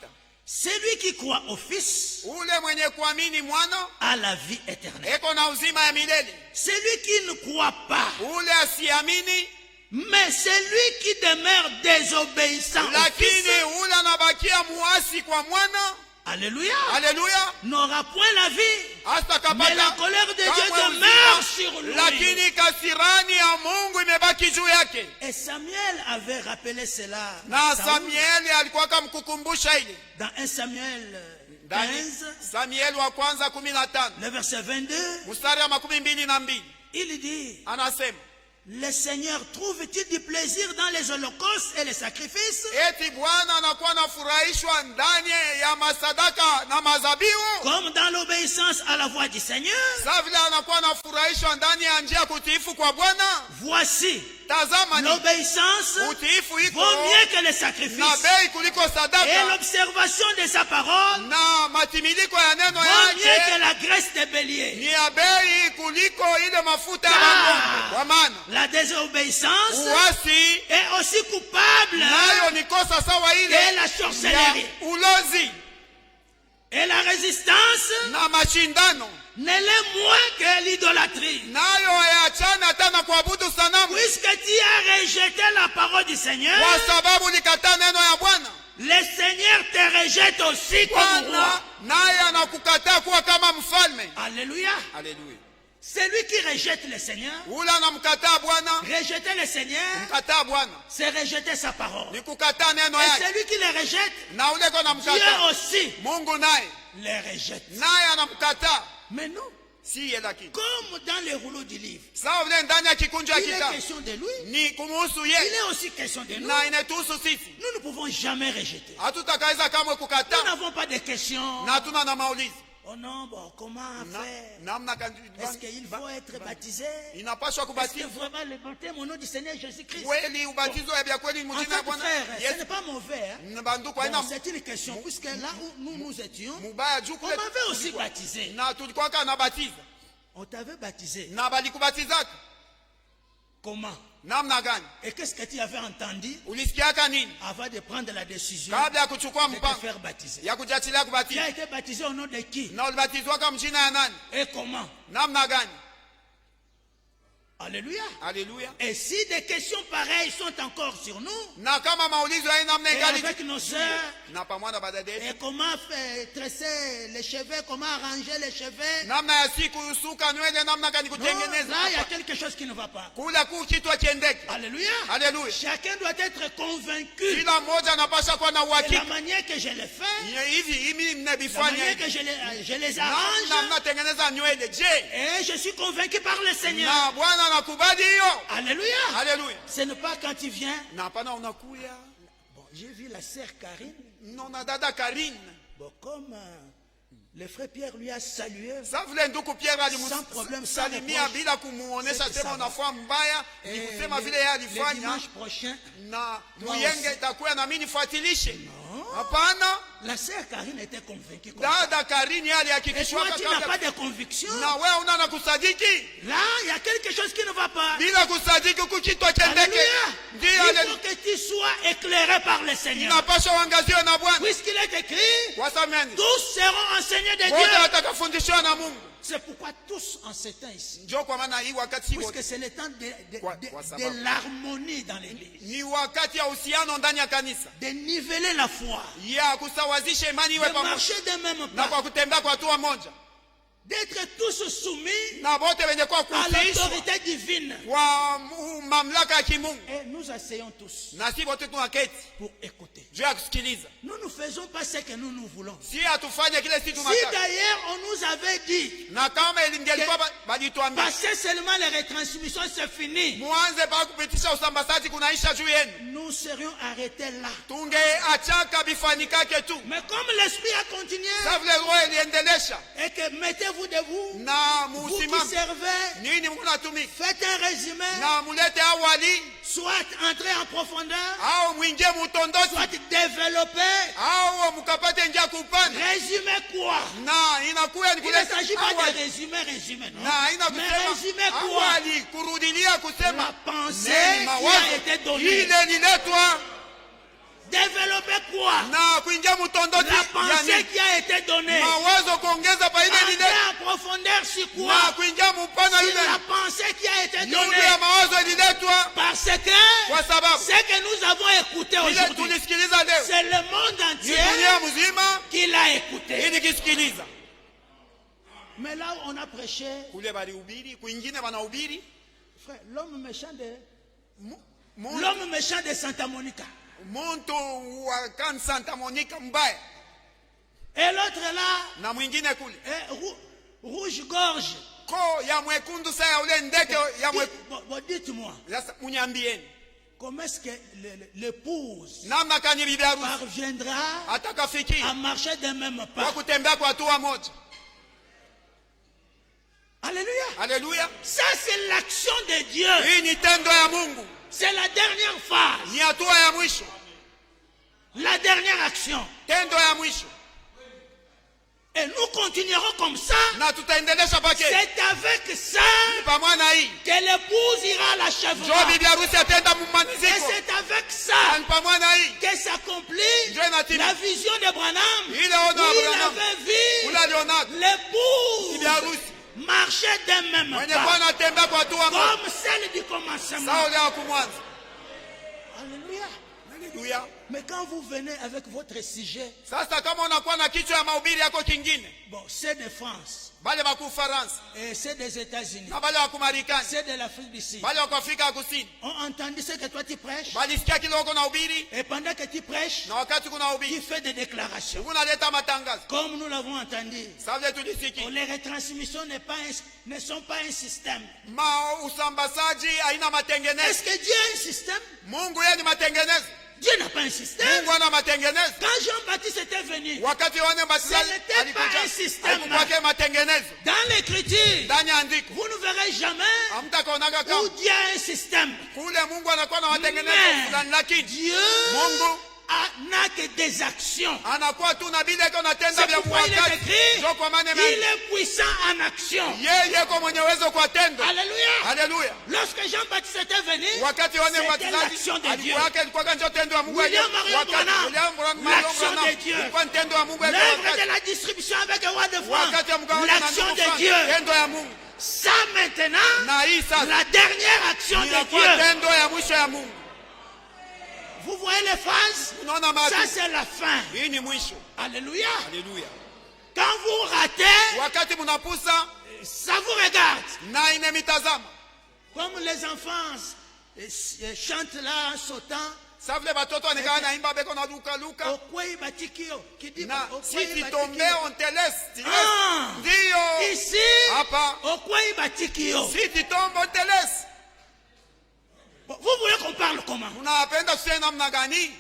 Celui qui croit au Fils Ule mwenye kuamini mwana a la vie éternelle. eko na uzima ya milele, Celui qui ne croit pas, ule asiamini mais celui qui demeure désobéissant au Fils, lakini ule anabakia muasi kwa mwana, alléluia, haleluya, n'aura point la vie. hasta Mais la kapata colère de Dieu kamwe demeure uzima, sur lui. lakini kasirani ya Mungu imebaki juu yake. Et Samuel avait rappelé cela Na à Saül, Samueli alikuwa akamkukumbusha ile dans 1 Samuel ndani 15, Samueli wa kwanza 15 le verset 22. mstari wa 22, Il dit, anasema le Seigneur trouve-t-il du plaisir dans les holocaustes et les sacrifices? eti Bwana anakuwa anafurahishwa ndani ya masadaka na mazabihu, Comme dans l'obéissance à la voix du Seigneur? sa vile anakuwa anafurahishwa ndani ya njia kutiifu kwa Bwana. Voici, Tazama, ni l'obéissance utiifu iko vaut mieux que les na sacrifices. bei kuliko Et sadaka, l'observation de sa parole na matimiliko ya neno vaut mieux yake que la graisse des béliers. ni ya bei kuliko ile mafuta ya Ah. ng'ombe. Kwa maana La désobéissance uasi est aussi coupable nayo ni kosa sawa ile que la ya sorcellerie. ulozi Et la résistance na mashindano, ne l'est moins que l'idolâtrie. nayo yaachana hata na kuabudu sanamu, Puisque tu as rejeté la parole du Seigneur, kwa sababu ulikataa neno ya Bwana. le Seigneur te rejette aussi comme Bwana roi. naye anakukataa kuwa kama mfalme. Alléluia. Haleluya! Celui qui rejette le Seigneur, Ule anamkataa Bwana, rejeter le Seigneur, mkataa Bwana c'est rejeter sa parole. ni kukataa neno Et yake, celui qui le rejette, na ule ko Dieu namkataa aussi Mungu, naye le rejette. anamkataa. Mais nous, Siye lakini comme dans les rouleaux du livre, sawa vile ndani ya kikunjo ya il est kitabu question de lui, ni kumuhusu il yeye est aussi question de nous. na inatuhusu sisi. Nous ne pouvons jamais rejeter. Hatutakaweza kamwe Nous kukataa n'avons pas de questions. na hatuna na maulizi Oh non, bon, comment faire? namna Est-ce qu'il faut être baptisé? inapaswa Est-ce que kubatizwa vraiment le baptême au nom du Seigneur Jésus-Christ? kweli, ubatizo ya vya kweli En mjina ya fait, Bwana frère, ce Yesu. n'est pas mauvais. Hein? Banduku haina Bon, c'est une question, puisque là où nous étions, mubaya juu on kule m'avait aussi baptisé. na tulikuwaka nabatiza On t'avait baptisé. na balikubatizaka Comment? namna gani? Et qu'est-ce que tu avais entendu Ulisikiaka nini avant de prendre la décision kabla ya kuchukua de te mpango faire baptiser? ya kujiachilia Tu kubatiza? as été baptisé au nom de qui? Na ulibatizwaka mjina ya nani? Et comment? Namna gani? Alléluia. Haleluya! Et si des questions pareilles sont encore sur nous, Na kama maulizo ya namna et ingali avec nos sœurs, na pamoja na badada yetu, et comment faire tresser les cheveux, comment arranger les cheveux, namna ya siku usuka nywele, namna gani non, kutengeneza là il y a hapa. quelque chose qui ne va pas. Kula ku kitu kiendeke. Alléluia. Haleluya! Chacun doit être convaincu Kila mmoja anapaswa kuwa na de la uhakika manière que je le fais, hivi la mimi manière mnabifanya que je les namna arrange, mnatengeneza nywele. Je, et je suis convaincu par le Seigneur. na Bwana anakubali hiyo? Alléluia. Haleluya! Ce n'est pas quand tu viens. Na hapana unakuya Bon, j'ai vu la sœur Karine. no na dada Karine. Bon, comme le frère Pierre lui a salué, Sasa vile ndugu Pierre Sans problème, sans alimsalimia reproche. bila kumuonesha C'est que sema ça va. unafaa mbaya, ni et kusema vile yeye le alifanya dimanche prochain, na Toi muyenge aussi. itakuwa na mimi nifuatilishe. Non. Hapana, la sœur Karine était convaincue comme ça. dada Karine yeye Et alihakikishwa toi, tu n'as pas kabla, de conviction. na wewe una na kusadiki. Là, il y a quelque chose qui ne va pas. Bila kusadiki kukitwa kendeke. Alléluia. Ndio Il faut haleluya. que tu sois éclairé par le Seigneur. Inapaswa uangaziwe na Bwana. Puisqu'il est écrit, Kwa sababu tous seront enseignés de wote Dieu. watakafundishwa na Mungu. C'est pourquoi tous en ces temps ici, Njoo kwa maana hii wakati wote puisque c'est le temps Kwa sababu. de l'harmonie dans l'église, ni wakati ya uhusiano ndani ya kanisa, de niveler la foi, ya kusawazisha imani iwe de pamoja marcher d'un même na pas, kwa kutembea kwa hatua moja, d'être tous soumis na wote wenye kwa à kutiishwa l'autorité divine. kwa mamlaka ya kimungu. Et nous asseyons tous Na si wote tunaketi pour écouter. juu ya kusikiliza, Nous ne faisons pas ce que nous voulons. si hatufanye kile si Si tunataka. d'ailleurs on nous avait dit, Na kama elingelikuwa balituambia passez seulement les retransmissions, c'est fini, mwanze pa kupitisha usambazaji kunaisha juu yenu, nous serions arrêtés là. tungeachaka bifanikake tu. Mais comme l'Esprit a continué, Sasa vile roho iliendelesha et que mettez-vous debout, na vous qui musimame servez, nini mnatumika faites un résumé, na mulete awali soit entrer en profondeur, au mwingie mutondozi soit développer. au mukapate njia kupanda, Résumer quoi? na inakuya ni Il ne kuleta s'agit pas de awali, résumer, non. na ina Mais résumer kusema quoi? awali, kurudilia kusema La pensée neni qui mawazo a été donnée. ile liletwa Développer quoi? na kuingia mutondozi La ya pensée nini, qui a été donnée. mawazo kuongeza pa ile Entrer liletwa en profondeur sur na quoi? kuingia mupana Sur ile la pensée qui a été yule donnée. ya mawazo ililetwa, Parce que kwa sababu ce que nous avons écouté ile aujourd'hui, tulisikiliza leo c'est le monde ni entier dunia mzima qui l'a écouté. ili kisikiliza. Mais là où on a prêché, Kule balihubiri, kwingine wanahubiri frère, l'homme méchant de Muntu l'homme méchant de Santa Monica. wa kan Santa Monica mbaya, Et l'autre là, na mwingine kule rouge-gorge, ko ya mwekundu sa ya ule ndege ya mwekundu. Bon, dites-moi, Sasa munyambieni. comment est-ce que l'épouse Namna kani bibi harusi parviendra atakafikia à marcher d'un même kwa pas? kutembea kwa hatua moja? Alléluia. Haleluya. Ça, c'est l'action de Dieu. Hii ni tendo ya Mungu. C'est la dernière phase. Ni hatua ya mwisho. La dernière action. Tendo ya mwisho. Et nous continuerons comme ça. Na tutaendelesha pake. C'est avec ça Pamoja na hii que l'épouse ira à njoo l'achèvement. bibi harusi atenda Et mumaliziko. c'est avec ça Na pamoja na hii que s'accomplit njoo inatimia la vision de Branham. ile ono ya Où il Abrahamu avait vu ule alionaka bibi l'épouse harusi marcher d'un même mwenye pas, kwa anatembea kwa hatua moja comme celle du commencement. sawa ule wa kumwanza. Alléluia. Haleluya. Mais quand vous venez avec votre sujet, Sasa kama unakuwa na kichwa ya mahubiri yako kingine, bon, c'est de France, bale wa Ufaransa et c'est des États-Unis, na bale wa Marekani, c'est de l'Afrique du Sud, bale wa Afrika ya Kusini, ont entendu ce que toi tu prêches, balisikia kile uko na hubiri et pendant que tu prêches, na wakati kuna tu hubiri fais des déclarations. unaleta matangazo. Comme nous l'avons entendu, Sasa vile tulisikia les retransmissions ne sont pas un système. usambazaji haina matengenezo. Est-ce que Dieu a un système? Mungu yeye ni matengenezo. Dieu n'a pas un système. Mungu ana matengenezo. Quand Jean-Baptiste était venu, Wakati Yohane Mbatizaji Ce n'était pas un système. alikuwa matengenezo. dans l'écriture, Ndani ya andiko vous ne verrez jamais hamtakuonaga où kama Dieu a un système. kule Mungu anakuwa na matengenezo Mais fulani, lakini Dieu Mungu n'a que des actions. anakuwa tu na bile iko natenda C'est vya pourquoi il est wakati. écrit, Ndio kwa maana il est puissant en action. yeye yuko mwenye uwezo kwa tendo. Alléluia. Haleluya. Lorsque Jean-Baptiste était venu, Wakati Yohane c'était Mbatizaji l'action de Dieu. alikuwa yake ilikuwa ndio tendo ya Mungu. William Marion Wakati Branham, William l'action Branham de Dieu. ilikuwa tendo ya Mungu. L'œuvre de la distribution avec le roi de Wakati ya France, mgawanyo na l'action ndugu de fulani, Dieu. tendo ya Mungu. Ça maintenant, Na hii sasa la dernière action de inakuwa Dieu. tendo ya mwisho ya Mungu. Vous voyez les phases? Unaona Ça matu. c'est la fin. Hii ni mwisho. Alléluia. Haleluya. Quand vous ratez, Wakati mnapusa ça vous regarde. na inemitazama. Comme les enfants chantent là en sautant. Sasa vile watoto wanakaa naimba beko na luka luka. Okwei batikio. Qui dit Na okwei si batikio. tombe on te laisse. Ah. Ndio. Ici, Hapa. okwei batikio. Si tu tombes on te laisse. Vous voulez qu'on parle comment? Unapenda tuseme namna gani?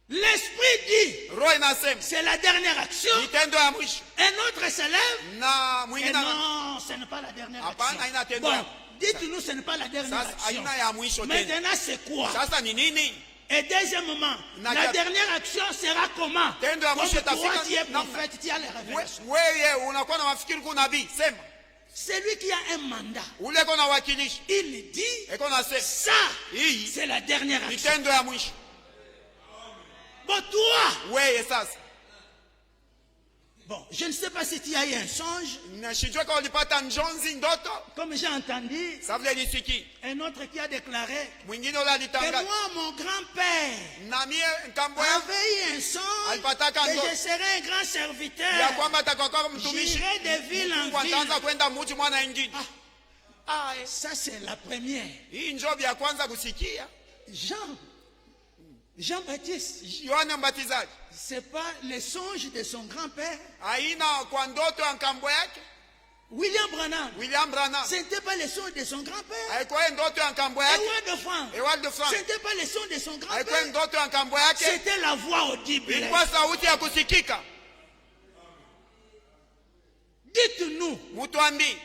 L'esprit dit, Roho inasema c'est la dernière action. ni tendo ya mwisho. Un autre s'élève. Na Et mwingine non, ce n'est pas la dernière Hapana, haina action. tendo Bon, ya- dites-nous, ce n'est pas la dernière sasa action. aina ya mwisho tena. Maintenant, c'est quoi? Sasa ni nini? Et deuxièmement, Na- la dernière action sera comment? Tendo ya mwisho Comme toi, itafika tu es namna. prophète, tu as les révélations. Wewe unakuwa na mafikiri kwa nabii. Sema. Celui qui a un mandat, Ule kona wakilisha. il dit, Eko nasema ça, hii c'est la dernière ni action. tendo ya mwisho. Bon, toi, Wewe sasa. bon, je ne sais pas si tu as eu un songe, Nashijua kama ulipata njonzi ndoto. comme j'ai entendu, Sasa vile nisiki. un autre qui a déclaré Mwingine ule que alitangaza. moi, mon grand-père, Na mie nkambo ya avait eu un songe Alipataka que ndo- je serais un grand ya serviteur. kwamba atakuwa mtumishi. J'irai de ville Mungu en ville. ataanza kwenda mji mwana ingine. Ah, ça c'est la première. Hii njobi ya kwanza kusikia. Jean-Baptiste, Yohane Mbatizaji c'est pas le songe de son grand-père. haina kwa ndoto ya nkambo yake. William Branham, William Branham ce n'était pas le songe de son grand-père. haikuwa ndoto ya nkambo yake. Edouard de France, Ewald de ce France n'était pas le songe de son haikuwa grand-père. ndoto ya nkambo yake. C'était la voix audible. Ilikuwa sauti ya kusikika. Dites-nous, Mtuambie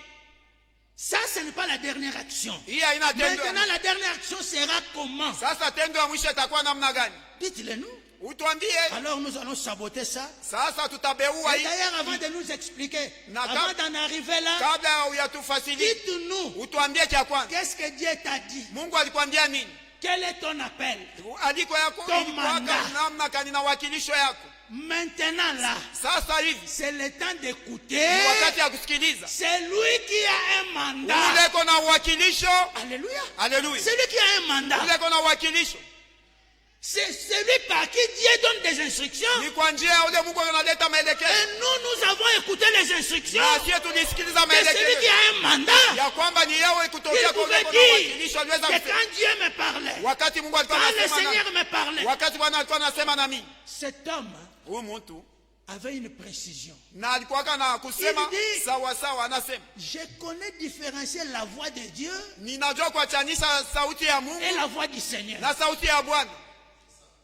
ça ce n'est pas la dernière action. hii haina tendo. Maintenant la dernière action sera comment? Sasa tendo ya mwisho itakuwa namna gani? Dites-le nous. Utuambie. Alors nous allons saboter ça. Sasa tutabeua Et hii d'ailleurs, avant de nous expliquer, Na avant d'en arriver là, kabla huyatufasili. dites-nous, Utuambie cha kwanza. qu'est-ce que Dieu t'a dit? Mungu alikwambia nini? Quel est ton appel? Aliko yako Ton ilikuwa mandat. namna gani na wakilisho yako? Maintenant là, Sasa hivi c'est le temps d'écouter. ni wakati ya kusikiliza. C'est lui qui a un mandat. Ule kona uwakilisho. Alléluia. Haleluya. C'est lui qui a un mandat. Ule kona uwakilisho. C'est celui par qui Dieu donne des instructions. Ni kwa njia ya ule Mungu analeta maelekezo. Et nous avons écouté les instructions. Na sisi tulisikiliza C'est celui qui maelekezo. a un mandat. Ya kwamba ni yeye Il kutokea kwa ule pouvait kona dire uwakilisho aliweza que kusema. quand Dieu me parlait, Wakati Mungu alikuwa quand le anasema Seigneur nami. me parlait, Wakati Bwana alikuwa anasema nami. cet homme Huyu mtu avait une précision. na alikuwaka na kusema Il dit- sawa sawa. Anasema Je connais différencier la voix de Dieu ninajua kuachanisha sauti ya et Mungu la voix du Seigneur. na sauti ya Bwana.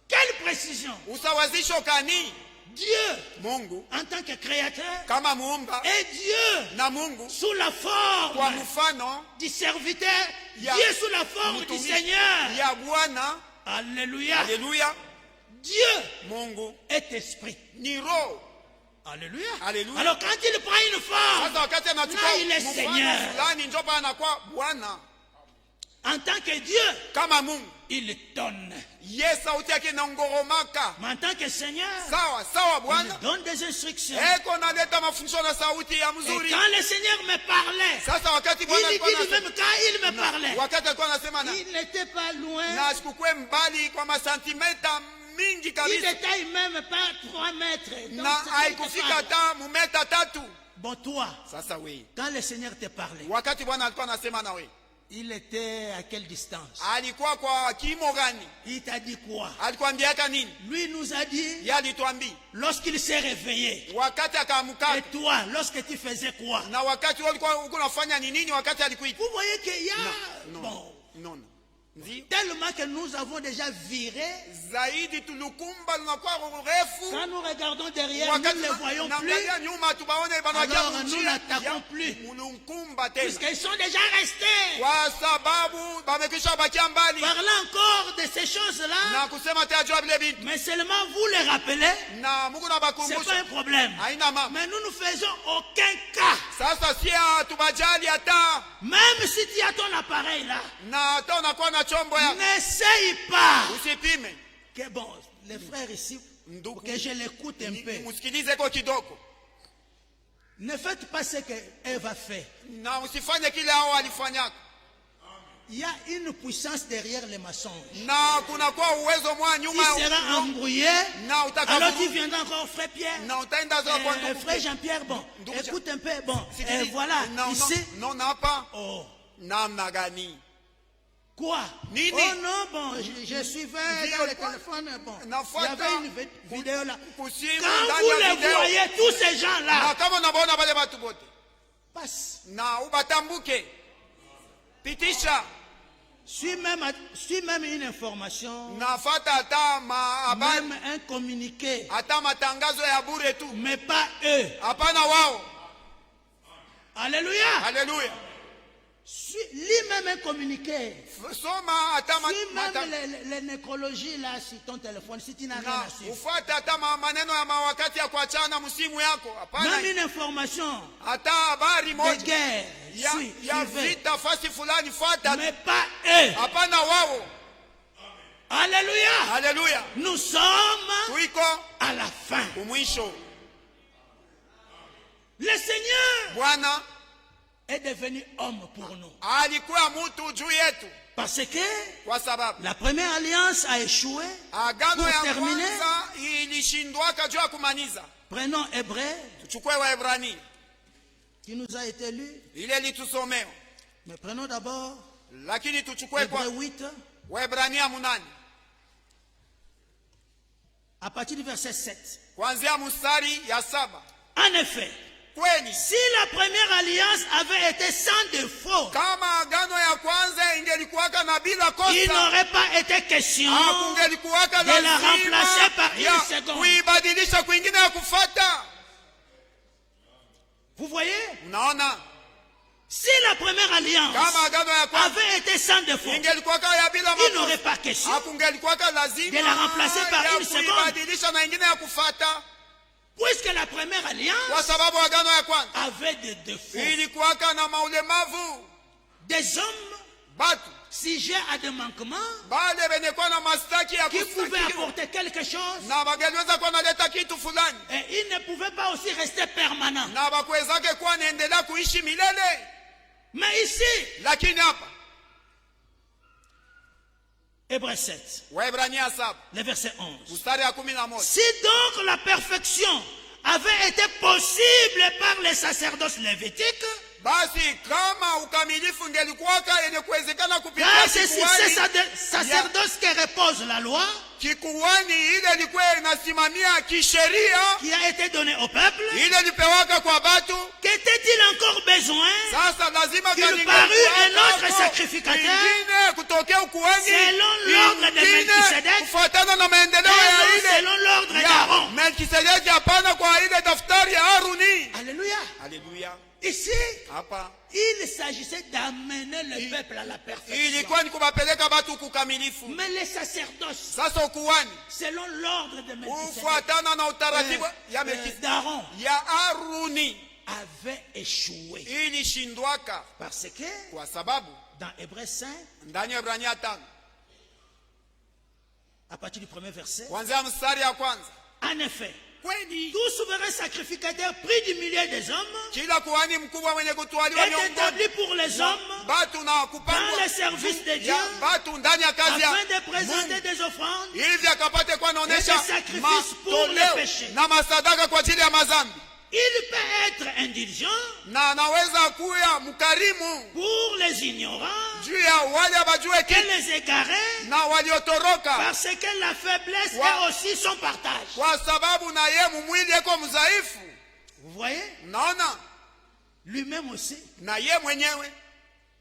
Quelle précision! Usawazisho kani Dieu, Mungu en tant que créateur, kama muumba et Dieu, na Mungu sous la kwa forme mfano du serviteur, Ya- Dieu sous la forme du mtumishi Seigneur. ya Bwana. Alléluia. Haleluya. Dieu Mungu est esprit. ni roho. Alléluia. Alléluia. Alors quand il prend une forme, Sasa wakati anachukua Là, il est mfano Seigneur. fulani ndio bana anakuwa Bwana en tant que Dieu, kama Mungu. il donne. Ye sauti yake inaongoromaka. Mais en tant que Seigneur, Sawa sawa il Bwana. donne des instructions. Eko naleta mafundisho na sauti ya Et mzuri. quand le Seigneur me parlait, Sasa wakati il Bwana dit alikuwa anasema, lui-même quand il me parlait, wakati alikuwa anasema na il n'était pas loin. na sikukwe mbali kwa masantimeta mingi Il kabisa, n'était même pas 3 mètres. Donc, na c'est haikufika quelque part. hata mumeta 3. Bon, toi, Sasa we, quand le Seigneur te parlait, wakati Bwana alikuwa anasema na we, il était à quelle distance? alikuwa kwa kimo gani? Il t'a dit quoi? Alikwambiaka nini? Lui nous a dit, Yeye alituambia lorsqu'il s'est réveillé, wakati et akaamka, toi, lorsque tu faisais quoi? na wakati wewe ulikuwa unafanya ni nini wakati alikuita? Vous voyez qu'il y a, Non, bon, non, ndio tellement que nous avons déjà viré, zaidi tulukumba lunakuwa refu. quand nous regardons derrière, nous Wakati ne le voyons plus, naangalia nyuma tubaone banakia alors nous n'attaquons plus, mulukumba tena, puisqu'ils sont déjà restés. kwa sababu bamekisha bakia mbali Parlant encore de ces choses-là, na kusema tajua vile vitu, mais seulement vous les rappelez, na Mungu na c'est pas bakumbusha un problème. haina mama. Mais nous ne faisons aucun cas. Sasa si tubajali hata Même si tu as ton appareil là, na hata unakuwa na chombo ya n'essaye pas. usipime. Que bon, les frères ici, Ndugu, pour que je l'écoute un peu. Musikilize kwa kidogo Ne faites pas ce que Ève a fait. na usifanye kile hao walifanyaka, Il y a une puissance derrière les mensonges. na kunakuwa uwezo mwa Il nyuma sera embrouillé. na Alors tu utakavu viendras encore, frère Pierre. na utaenda za kwa ndugu Frère Jean-Pierre, bon, Ndugu Jean- écoute un peu, bon, Sikiliza. voilà, Non, ici, non hapa oh, namna gani? quoi? Nini? Oh non, bon, je suivais Ndio, dans le kwa- téléphone, bon, il y nafuata avait une vidéo là. kusimu Quand ndani vous ya les video. voyez, tous ces gens-là, Na kama unaona wale watu wote passe. na ubatambuke, pitisha Suis même une information, nafata hata habari même un communiqué, hata matangazo ya bure tu, mais pas eux. hapana wao. Alléluia. Haleluya. Lis même un communiqué. Soma hata Suis même les nécrologies là sur ton téléphone, si tu n'as rien na à suivre. ufuate hata maneno ya mawakati ya kuachana msimu yako, hapana Même une information hata habari de moja guerre, ya suivez. vita fasi fulani fuata, Mais pas eux. hapana wao. Alléluia. Haleluya. Nous sommes Tuiko à la fin. umwisho. Le Seigneur Bwana est devenu homme pour nous. alikuwa mtu juu yetu Parce que kwa sababu la première alliance a échoué. agano Pour ya terminer, kwanza ilishindwaka juu ya kumaliza. Prenons Hébreu, Tuchukue Waebrania qui nous a été lu. ile litusomeo, Mais prenons d'abord lakini tuchukue kwa Hébreu 8, Waebrania 8 à partir du verset 7. kuanzia mstari ya 7. En effet, Kweli si la première alliance avait été sans défaut, kama agano ya kwanza ingelikuwaka na bila il kosa, n'aurait pas été question hakungelikuwaka de la remplacer par lazima ya une seconde. kuibadilisha kwingine ya kufata. Vous voyez, Unaona, si la première alliance kama agano ya kwanza avait été sans défaut, ingelikuwaka ya bila il n'aurait makosa, pas question hakungelikuwaka lazima de la remplacer par ya une seconde. kuibadilisha na ingine ya kufata, puisque la première kwa alliance sababu agano ya kwanza avait des défauts. ilikuwaka na maulemavu, Des hommes batu sujets à des manquements bale benye kuwa na mastaki ya qui pouvaient kustakiwa apporter quelque chose na bageliweza kuwa naleta kitu fulani et ils ne pouvaient pas aussi rester permanents. na bakuwezake kuwa naendelea kuishi milele. Mais ici, Lakini hapa Hébreu 7, Waebrania 7 le verset 11. mstari ya 11, Si donc la perfection avait été possible par les sacerdoces lévitiques, basi kama ukamilifu ngelikuwaka yenye kuwezekana kupitia car c'est sur ces kikuhani, sacerdoces que repose la loi kikuhani ile ilikuwa inasimamia kisheria, qui a été donnée au peuple. ile ilipewaka kwa batu. Qu'était-il encore besoin Sasa lazima qu'il parut un autre sacrificateur ingine kutokea ukuhani selon l'ordre de Melchisedec, kufuatana na maendeleo et ya non ile selon l'ordre ya d'Aaron? Melkisedeki, hapana kwa ile daftari ya Haruni. Alléluia. Haleluya. Ici, Hapa il s'agissait d'amener le peuple à la perfection. ilikuwa ni kubapeleka batu kukamilifu. Mais les sacerdoces, Sasa ukuhani selon l'ordre de Melchisedec, kufuatana na utaratibu ya Melkisedeki d'Aaron, ya Haruni avait échoué. ilishindwaka Parce que, kwa sababu dans Hébreux 5, ndani ya Ibrania 5 à partir du premier verset, kuanzia mstari ya kwanza, en effet, kweli tout souverain sacrificateur pris du milieu des hommes kila kuhani mkubwa mwenye kutwaliwa est miongoni établi pour les hommes batu na kupangwa dans le service de Dieu, ya batu ndani ya kazi ya afin de présenter Mungu, des offrandes ili akapate kwa et naonesha des sacrifices pour les matoleo péchés. na masadaka kwa ajili ya mazambi, Il peut être indulgent na anaweza kuya mkarimu pour les ignorants juu ya wale abajue et kitu les égarés, na waliotoroka, parce que la faiblesse Wa- est aussi son partage. kwa sababu na ye mumwili eko mzaifu. Vous voyez, Naona lui-même aussi, na ye mwenyewe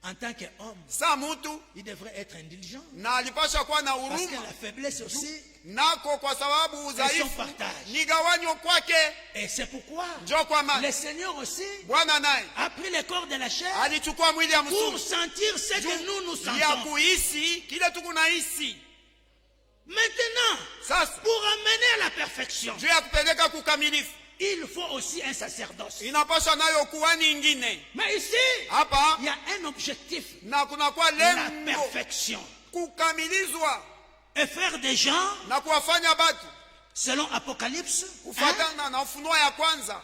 en tant qu'homme, sa mutu il devrait être indulgent. na alipasha kuwa na Parce que huruma la faiblesse aussi nako, kwa sababu est son udhaifu partage. ni gawanyo kwake. Et c'est pourquoi Njo kwa maana le Seigneur aussi Bwana naye a pris le corps de la chair alichukua mwili ya pour msulu sentir ce que nous ya sentons. kuhisi kile tukunahisi. Maintenant, Sasa pour amener à la perfection, juu ya kupeleka kukamilifu il faut aussi un sacerdoce. inapasha nayo kuhani ingine. Mais ici, Hapa il y a un objectif, na kunakuwa la lengo perfection. kukamilizwa Et faire des gens, na kuwafanya batu selon Apocalypse, kufuatana na Ufunuo ya kwanza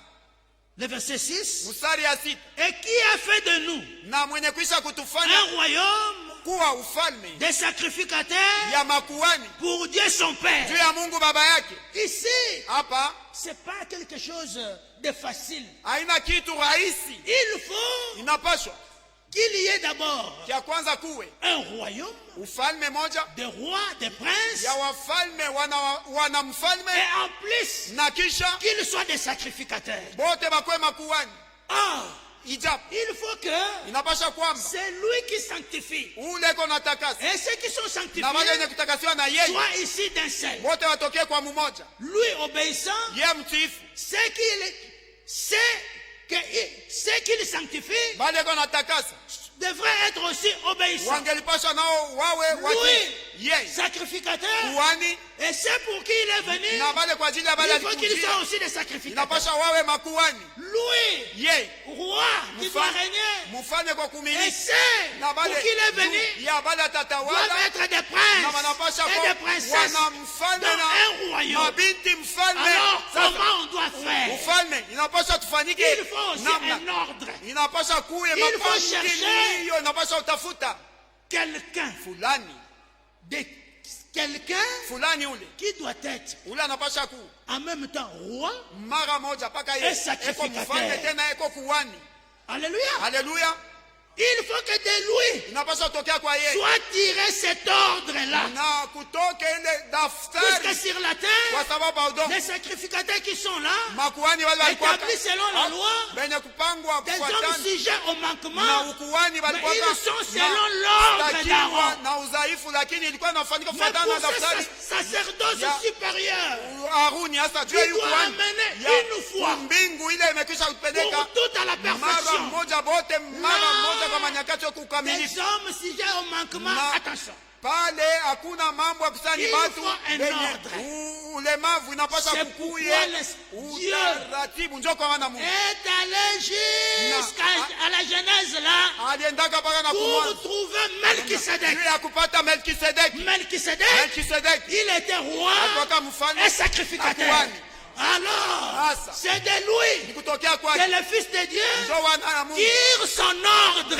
le verset 6, mstari ya 6, et qui a fait de nous na mwenye kuisha kutufanya un royaume kuwa ufalme des sacrificateurs ya makuhani pour Dieu son juu Père. ya Mungu baba yake. Ici, Hapa c'est pas quelque chose de facile. haina kitu rahisi, Il faut inapashwa qu'il y ait d'abord kia kwanza kuwe un royaume ufalme moja des rois, des princes, ya wafalme wana mfalme, et en plus na kisha qu'ils soient des sacrificateurs. bote bakwe makuhani. Or, Ijapo il faut que inapasha kwamba c'est lui qui sanctifie. ule ko na takasa Et ceux qui sont na sanctifiés wale wenye kutakasiwa na yeye soient ici d'un seul. bote watokee kwa mmoja, Lui obéissant, ye mtiifu. ceux qu'il sanctifie Bale ko na takasa devraient être aussi obéissants. wangelipasha nao wawe wati Lui, yeye sacrificateur, kuhani, et c'est pour qui il est venu, na bale kwa ajili ya bale il faut qu'il alikujia soit aussi des sacrificateurs. inapasha wawe makuhani. Lui, Ye roi, qui doit régner, mfalme kwa et kumiliki, c'est na pour bale qui il est venu, juu ya bale atatawala doivent être des na princes wanapasha et des kuwa princesses wana mfalme dans na un royaume. mabinti mfalme. Alors, Sasa comment on doit faire? ufalme inapasha tufanyike Il faut aussi namna, un ordre. inapasha kuwe Il faut chercher mapangilio, inapasha utafuta Quelqu'un, fulani quelqu'un fulani, ule qui doit être ule anapasha ku en même temps roi. mara moja paka Et ye sacrificateur. eko mfalme tena eko kuhani. Alléluia. Haleluya, Il faut que de lui inapasha tokea kwa ye soit tiré cet ordre-là. na kutoke ile Puisque daftari, sur la kwa terre, sababu udongo les sacrificateurs qui sont là, makuhani wale walikuwa établis selon la loi, benye kupangwa des hommes kufuatana sujets au na manquement, ukuhani mais walikuwa ils sont selon l'ordre d'Aaron. na udhaifu, lakini ilikuwa inafanyika Mais kufuatana na pour ce daftari sacerdoce Ya- supérieur, Haruni. Hasa juu ya qui doit ukuhani amener ya une fois mbingu ile imekwisha kupeleka pour toute à la mara perfection moja bote, mara Non. moja kwa manyakati ya des kukamilifu. hommes sujets au manquement. Na- Attention. Pale hakuna mambo ya kusani Il batu faut un wenye ordre. ulemavu, inapasha C'est kukuye pourquoi Dieu utaratibu. Njo kwa wana Mungu est allé jusqu'à la Genèse là aliendaka paka na pour kumwanzo trouver Melchisedec. juu ya kupata Melkisedeki. Melchisedec, Melkisedeki il était roi alikuwa mfalme et sacrificateur. akuhani. Alors, Asa. c'est de lui Ni kutokea que kwake. le Fils de Dieu Ndio wana ya Mungu. tire son ordre.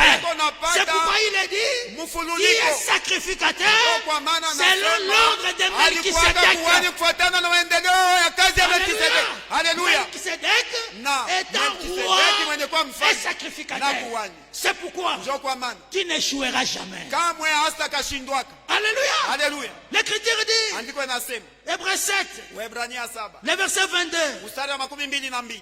C'est pourquoi il est dit, qui Mfululiko. est sacrificateur Kwa maana selon l'ordre de alikuwa kuhani Melchisedec. kufuatana na maendeleo ya kazi ya Melkisedeki. Haleluya. Melchisedec Na étant Melkisedeki roi mwenye kuwa et mfalme na sacrificateur. kuhani. C'est pourquoi Ndio kwa maana tu n'échoueras jamais. kamwe hasta kashindwaka. Alléluia. Haleluya. L'Écriture dit, Andiko inasema Hébreux 7, Waebrania 7 le verset 22. mstari wa 22.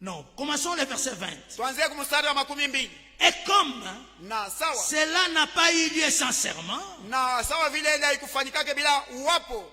Non, commençons le verset 20. Tuanzie kwa mstari wa 22. Et comme Na sawa cela n'a pas eu lieu sans serment, na sawa vile ile haikufanyikake bila uwapo.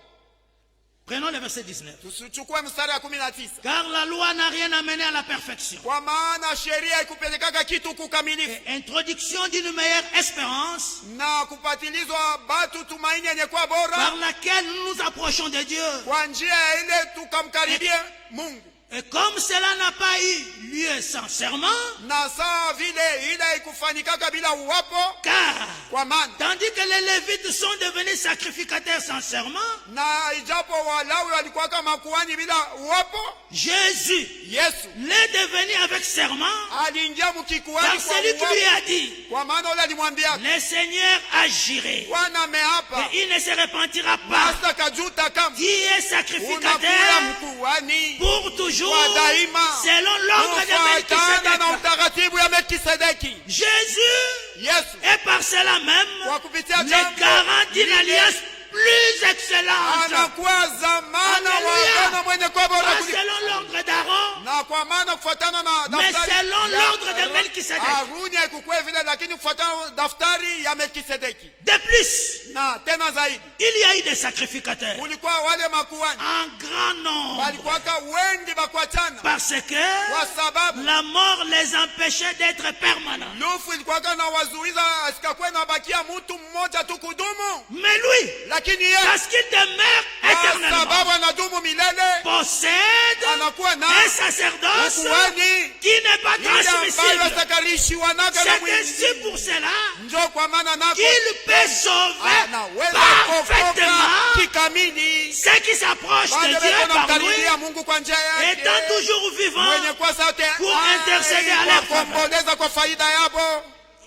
prenons le verset 19. Tusichukue mstari wa 19. Car la loi n'a rien amené à la perfection. Kwa maana sheria haikupelekaka kitu kukamilifu Et introduction d'une meilleure espérance na kupatilizwa batu tumaini yenye kuwa bora par laquelle nous nous approchons de Dieu. kwa njia ya ile tukamkaribie Mungu. Et comme cela n'a pas eu lieu sans serment, Na sawa vile ile haikufanyikaka bila uwapo, car kwa maana tandis que les Lévites sont devenus sacrificateurs sans serment, na ijapo Walawi walikuwa kama makuhani bila uwapo, Jésus Yesu l'est devenu avec serment, aliingia car mkikuhani kwa celui qui lui uwapo. a dit, Kwa maana ule alimwambia le Seigneur agirait, Bwana ameapa et il ne se repentira pas, hasta kajuta kama qui est unakuwa sacrificateur mkuhani pour toujours, kwa daima selon l'ordre de kufuatana na Melchisedec. utaratibu ya Melkisedeki. Jésus Yesu est par cela même kwa kupitia le jambo garant d'une lile alliance plus excellente. anakuwa zamana wa Haleluya. agano mwenye kuwa bora Pas kuliko. selon l'ordre d'Aaron, Na kwa maana kufuatana na mais daftari selon ya l'ordre de Melchisedec. Haruni haikukua vile, lakini kufuatana na daftari ya Melkisedeki. De plus, Na tena zaidi il y a eu des sacrificateurs kulikuwa wale makuhani en grand nombre, walikuwaka wengi bakuachana, parce kwa que sababu la mort les empêchait d'être permanents. lufu ilikuwaka na wazuiza asikakuwe na bakia mtu mmoja tu kudumu, Mais lui, lakini yeye parce qu'il demeure kwa éternellement, sababu anadumu milele possède anakuwa na un sacerdoce ukuhani qui n'est pas ile ambayo transmissible. astakalishiwanaga na C'est mwingi. ainsi pour cela Njo kwa maana nako qu'il peut sauver anaweza parfaitement kuokoka kikamili ceux qui s'approchent wale de Dieu weko par lui, namkaribia Mungu kwa njia yake, étant toujours vivant. mwenye kwa sauti pour intercéder à leur faveur. kuomboleza kwa faida yabo.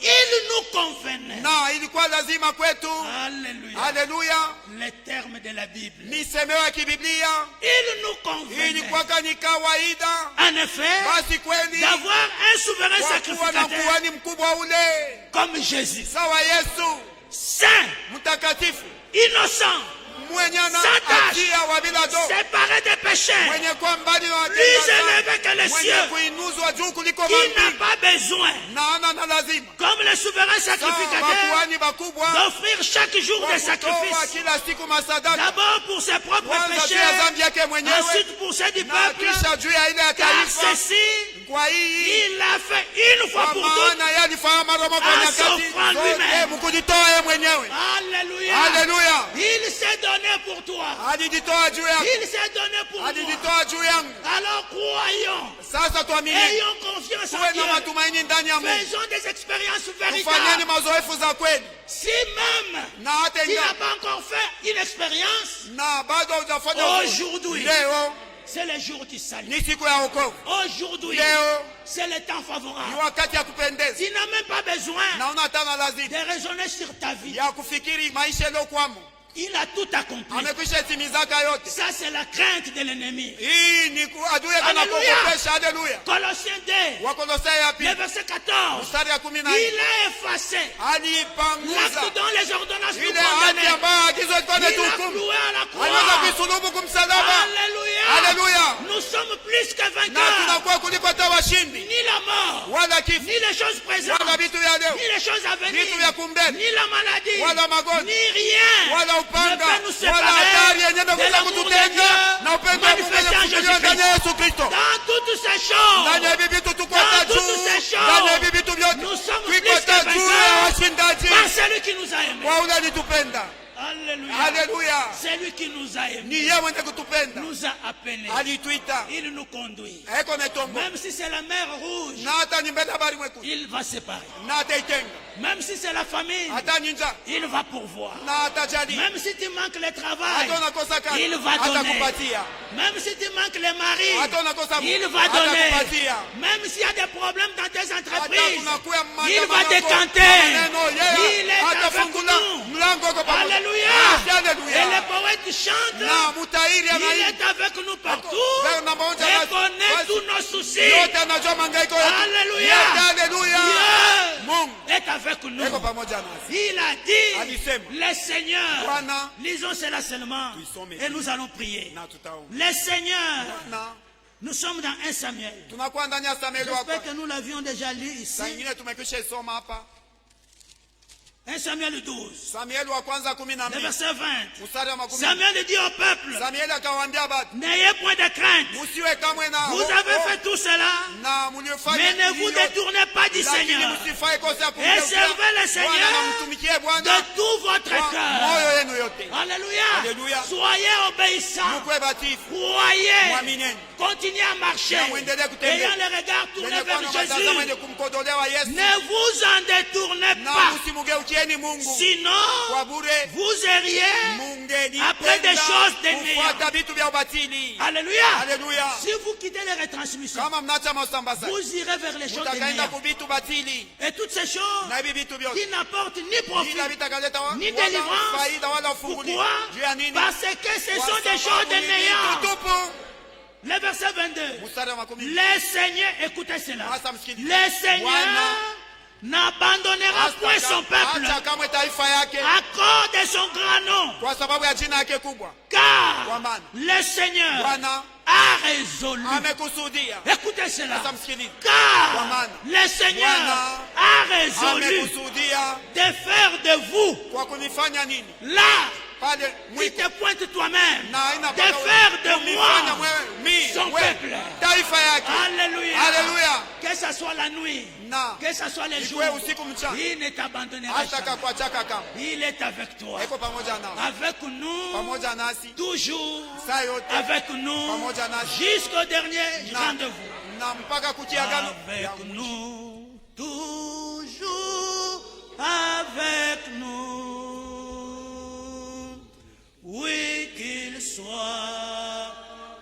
Il nous convenait. Na ilikuwa lazima kwetu, Alléluia. haleluya, Les termes de la Bible. ni semeo ya kibiblia, Il nous convenait. ilikuwa ni kawaida En effet, basi kweli d'avoir un souverain kwa kuwa na sacrificateur kuhani mkubwa ule comme Jésus. sawa Yesu Saint, mtakatifu innocent, mwenye na sans tache, hatia wa bila do, séparé des péchés, mwenye kwa mbali na plus watenda élevé que les mwenye cieux, kuinuzwa juu kuliko qui n'a mambi, pas besoin, na ana na lazima comme le souverain sawa sacrificateur, makuhani bakubwa d'offrir chaque jour kwa des kutoa sacrifices. kila siku masadaka, D'abord pour ses propres kwanza juu ya péchés, dhambi yake mwenyewe ensuite pour ceux du na peuple, kisha juu ya ile ya car taifa. ceci, Kwa hii il l'a fait une fois kwa pour toutes. maana yeye alifanya mara moja kwa En nyakati s'offrant zote lui-même. mkujitoa yeye mwenyewe. Alléluia. Haleluya, Il s'est donné pour toi. alijitoa juu yako, Il s'est donné pour moi. alijitoa juu yangu. Alors croyons. Sasa tuamini, Ayons confiance en tuwe na Dieu. matumaini ndani ya Mungu, Faisons des expériences tufanyeni véritables. mazoefu za kweli, Si même na hata tu n'as ingawa pas encore fait une expérience, na bado hujafanya aujourd'hui, leo c'est le jour du salut. ni siku ya wokovu. Aujourd'hui, Leo c'est le temps ni favorable. wakati ya kupendeza, Tu n'as même pas besoin na una tana lazima de raisonner sur ta vie. ya kufikiri maisha yaliyokwamo. Il a tout accompli. Amekwisha timizaka yote. Ça, c'est la crainte de l'ennemi. Hii ni adui anapokopesha. Haleluya. Colossiens 2, Wakolosai ya le pili verset 14. mstari ya 14, Il a effacé alipanguza l'acte dont les ordonnances nous ile hati condamnaient. ambayo agizo ilikuwa Il a imetuhukumu, cloué à la aliweza croix. kuisulubu kumsalaba. Alléluia. Haleluya. Nous sommes plus que Na vainqueurs. tunakuwa kuliko hata washindi, Ni la mort, wala kifo, ni les choses présentes, wala vitu vya leo, ni les choses à venir, vitu vya kumbele, ni la maladie, wala magonjwa, ni rien wala ne upanga, peut nous wala hatari séparer yenye de kuweza l'amour de kututenga Dieu na upendo wa Mungu manifesté en uliofunuliwa ndani ya Jésus-Christ. Yesu Kristo. Dans toutes ces choses, Ndani ya hivi vitu tuko Dans hata toutes juu, ces choses, ndani ya hivi vitu vyote nous sommes tuko plus que hata juu ya vainqueurs washindaji par celui qui nous a aimés. kwa ule alitupenda. Alléluia. Haleluya. Celui qui nous a Ni aimés yeye mwenye kutupenda, nous a appelés. alituita, Il nous conduit. haiko netongo Même si c'est la mer rouge, na hata ni mbele habari mwekundu il va séparer. na ataitenga. Même si c'est la famine, hata ninja il va pourvoir. na atajali. Même si tu manques le travail, Hata unakosa kazi, il va donner. atakupatia. Même si tu manques le mari, Hata unakosa il Mungu, va donner. atakupatia. Même s'il y a des problèmes dans tes Hata entreprises, kunakuwa il va maandamano décanter. maneno, yeye Il est avec atafungula nous. mlango kwa pamoja. Alléluia. Ah, Et Alléluia. les poètes chantent. Na mutairi Il anaimba. est avec nous partout Vers namba moja et basi. connaît Basi. tous nos soucis. Yote anajua mangaiko yetu. Alléluia. Yote, Alléluia. Dieu Mungu est avec nous. eko pamoja nasi. Il a dit, Alisema. le Seigneur, Bwana, lisons cela seulement tuisome et nous allons prier. na tutaomba. Le Seigneur, Bwana, nous sommes dans 1 Samuel. tunakuwa ndani ya Samueli wa J'espère kwanza. que nous l'avions déjà lu ici. Saa ingine tumekwisha isoma hapa. 1 Samuel 12, Samueli wa kwanza le 12 verset 20. mstari wa 10. Samuel dit au peuple, Samueli akawaambia batu, n'ayez point de crainte. musiwe kamwe na Vous avez fait tout cela, na mliofanya mais ne vous détournez pas du lakini Seigneur. msifae kosa ya Et servez le Seigneur Bwana na mtumikie de Bwana tout votre kwa cœur. moyo yenu yote. Alléluia. Alléluia. Soyez obéissants. Mkwe batifu, Croyez. mwamineni. Continuez à marcher. Na muendelee kutembea. Ayant le regard tourné Wenye kuwa vers na matazamo yenye Jésus. kumkodolewa Yesu. Ne vous en détournez Na pas. msimugeukieni Mungu Sinon, kwa bure. vous iriez Mungenipenda après des choses déviantes. kufuata vitu vya ubatili. Alléluia. Alléluia. Si vous quittez les retransmissions, Kama mnaacha mausambazaji, vous irez vers les choses mutakaenda déviantes. ku vitu batili Et toutes ces choses na hivi vitu vyote qui n'apportent ni profit ila vitakaleta ni wala délivrance. faida wala ufunguli. Pourquoi? Juu ya nini? Parce que ce Kwa sont des sababu choses de ni vitu néant. tupu. Le verset 22. Mstari wa 10. Le Seigneur, écoutez cela. Hasa msikilize. Le Seigneur Bwana n'abandonnera point son peuple hata kamwe taifa yake à cause de son grand nom. kwa sababu ya jina yake kubwa. Car Kwa maana le Seigneur Bwana a résolu. amekusudia. Écoutez cela. Sasa msikilize. Kwa Car maana le Seigneur Bwana a résolu amekusudia de faire de vous kwa kunifanya nini? là. Pale Tu mwito te pointes toi-même na haina de mpaka faire de kunifanya moi mimi son peuple. taifa yake. Alléluia. Alléluia. Que ce soit la nuit, Na que ce soit les jours, ikuwe usiku mchana, il ne t'abandonnera hata jamais. kakuachaka kama Il est avec toi. eko pamoja nao, Avec nous, pamoja nasi toujours saa yote, avec nous, pamoja nasi jusqu'au dernier na, rendez-vous. na mpaka kutia agano ya Avec nous, toujours avec nous. Oui, qu'il soit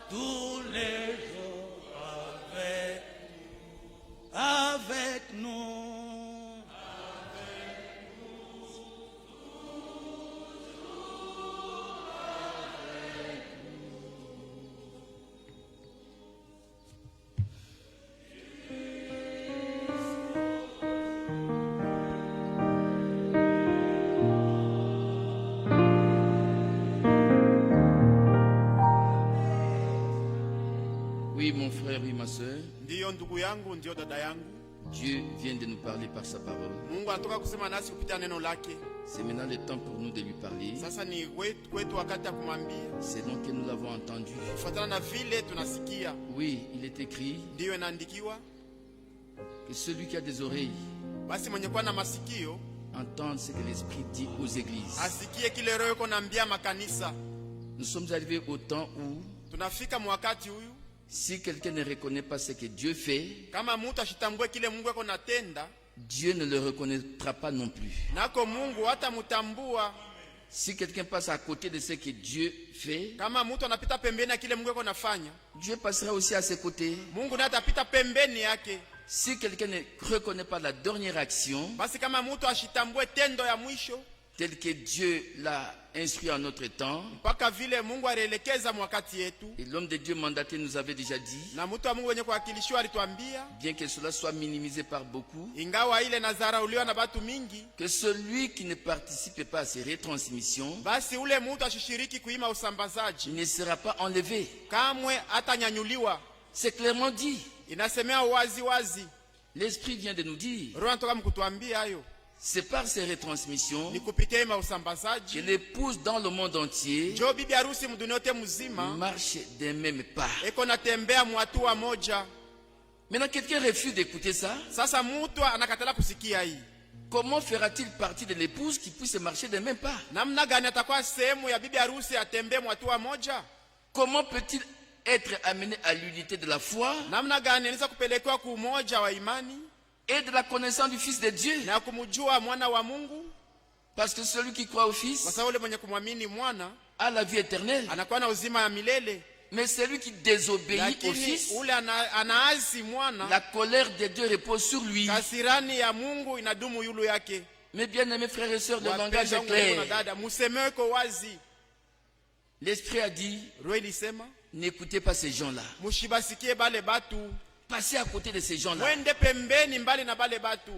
tous les jours avec nous. Oui, mon frère, oui, ma soeur, ndiyo ndugu yangu, ndiyo dada yangu. Dieu vient de nous parler par sa parole. Mungu anatoka kusema nasi kupitia neno lake. C'est maintenant le temps pour nous de lui parler, Sasa ni kwetu wakati ya kumwambia selon que nous l'avons entendu. kufuatana na vile tunasikia. Oui, il est écrit Ndiyo inaandikiwa, que celui qui a des oreilles basi mwenye kuwa na masikio entende ce que l'Esprit dit aux églises. asikie kile Roho yuko naambia makanisa. Nous sommes arrivés au temps où, Tunafika mwakati huyu, si quelqu'un ne reconnaît pas ce que Dieu fait, kama mtu ashitambue kile Mungu yuko natenda, Dieu ne le reconnaîtra pas non plus. nako Mungu hata mutambua. Si quelqu'un passe à côté de ce que Dieu fait, Kama mtu anapita pembeni ya kile Mungu yuko nafanya, Dieu passera aussi à ses côtés. Mungu naye atapita pembeni yake. Si quelqu'un ne reconnaît pas la dernière action, Basi kama mtu ashitambue tendo ya mwisho tel que Dieu l'a instruit en notre temps, mpaka vile Mungu alielekeza mwakati yetu, et l'homme de Dieu mandaté nous avait déjà dit, na mtu wa Mungu wenye kuwakilishiwa alituambia, bien que cela soit minimisé par beaucoup, ingawa ile nazarauliwa na batu mingi, que celui qui ne participe pas à ces retransmissions basi ule mtu ashishiriki kuima usambazaji ne sera pas enlevé. kamwe hatanyanyuliwa. C'est clairement dit. Inasemea wazi wazi. L'Esprit vient de nous dire, Roho anatoka mkutuambia hayo, c'est par ces retransmissions ni kupitia ima que usambazaji l'épouse dans le monde entier jo bibi harusi mdunia yote mzima marche des mêmes pas. eko natembea mwatua moja. Maintenant, quelqu'un refuse d'écouter ça. Sasa mtu anakatala kusikia hii, Comment fera-t-il partie de l'épouse qui puisse marcher des mêmes pas? namna gani atakuwa sehemu ya bibi harusi atembee mwatua moja? Comment peut-il être amené à l'unité de la foi Namna gani anaweza kupelekewa kuumoja wa imani et de la connaissance du Fils de Dieu. na kumjua mwana wa Mungu, Parce que celui qui croit au kwa Fils sababu yule mwenye kumwamini mwana a la vie éternelle. anakuwa na uzima wa milele. Mais celui qui désobéit au Lakini Fils, ule anaasi mwana, la colère de Dieu repose sur lui. kasirani ya Mungu inadumu yulu yake. Mes bien-aimés frères et sœurs, le langage Wapendwa est wangu ndugu na clair. dada, musemeko wazi. L'Esprit a dit, Roho ilisema n'écoutez pas ces gens-là. mushibasikie bale batu, Passez à côté de ces gens-là. mwende pembeni mbali na bale batu.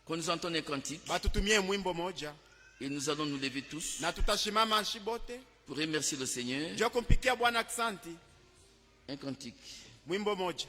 Quand nous entendons un cantique, Batutumie mwimbo moja et nous allons nous lever tous na tutashimama shibote pour remercier le Seigneur. ndio kumpikia Bwana aksanti. Un cantique. Mwimbo moja.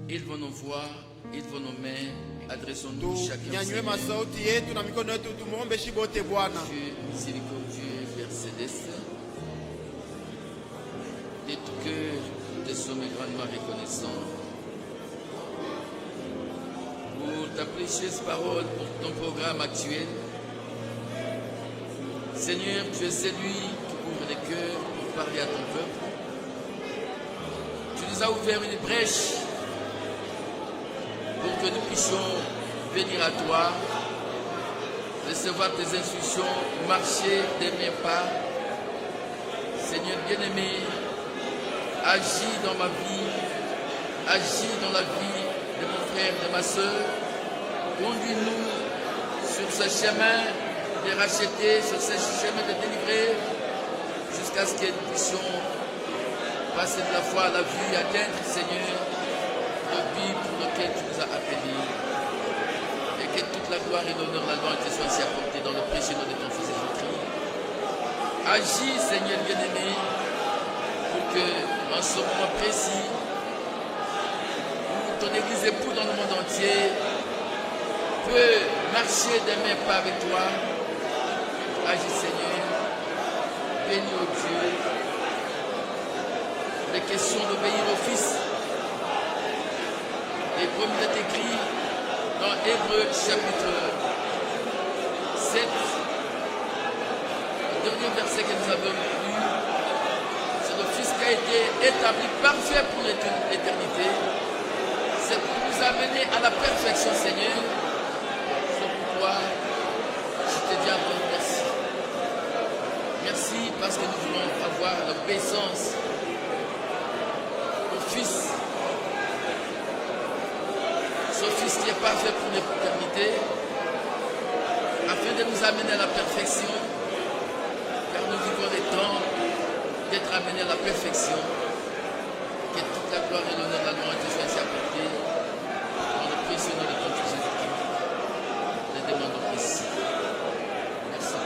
Élevons nos voix, élevons nos mains, adressons-nous chacun au Tunyanyue Seigneur. masauti yetu na mikono yetu tumuombe shibote Bwana. Dieu miséricordieux, Père céleste, de tout cœur, te sommes grandement reconnaissants pour ta précieuse parole, pour ton programme actuel. Seigneur, tu es celui qui ouvre les cœurs pour parler à ton peuple. Tu nous as ouvert une brèche pour que nous puissions venir à toi, recevoir tes instructions, marcher des mes pas. Seigneur bien-aimé, agis dans ma vie, agis dans la vie de mon frère, de ma soeur. Conduis-nous sur ce chemin de racheter, sur ce chemin de délivrer, jusqu'à ce que nous puissions passer de la foi à la vue et atteindre, Seigneur, le but pour lequel tu nous as appelés. Et que toute la gloire et l'honneur, la louange te soient ainsi apportées dans le précieux nom de ton Fils Jésus-Christ. Agis, Seigneur bien-aimé, pour que, en ce moment précis, où ton Église époux dans le monde entier peut marcher des mains pas avec toi. Agis, Seigneur. Bénis, ô Dieu, les questions d'obéir au Fils. Et comme il est écrit dans Hébreux chapitre 7, le dernier verset que nous avons lu, c'est le Fils qui a été établi parfait pour l'éternité. C'est pour nous amener à la perfection, Seigneur. C'est pourquoi je te dis encore merci. Merci parce que nous voulons avoir l'obéissance au Fils. Ce Fils qui est parfait pour l'éternité, afin de nous amener à la perfection, car nous vivons les temps d'être amenés à la perfection. Que toute la gloire et l'honneur de la louange te soient ainsi apportées dans le précieux nom de ton Fils Jésus-Christ. Les demandons ici. Merci.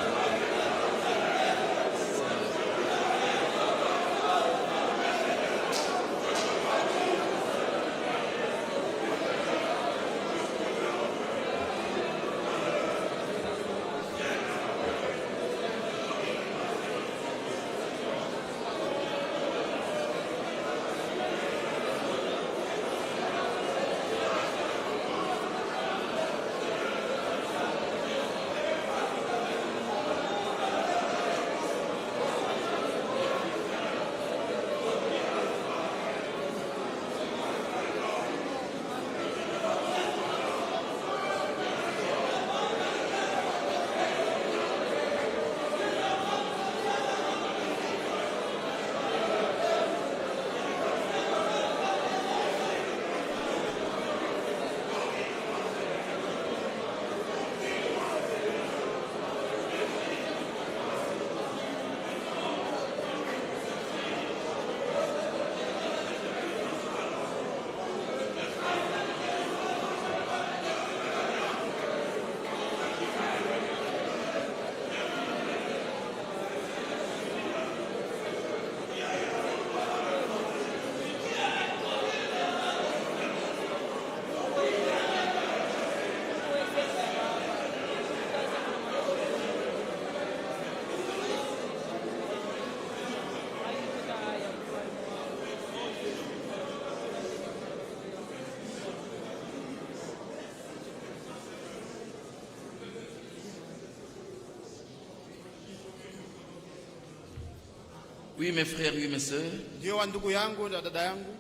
Oui, mes frères, oui, mes sœurs. Ndio wa ndugu yangu na dada yangu,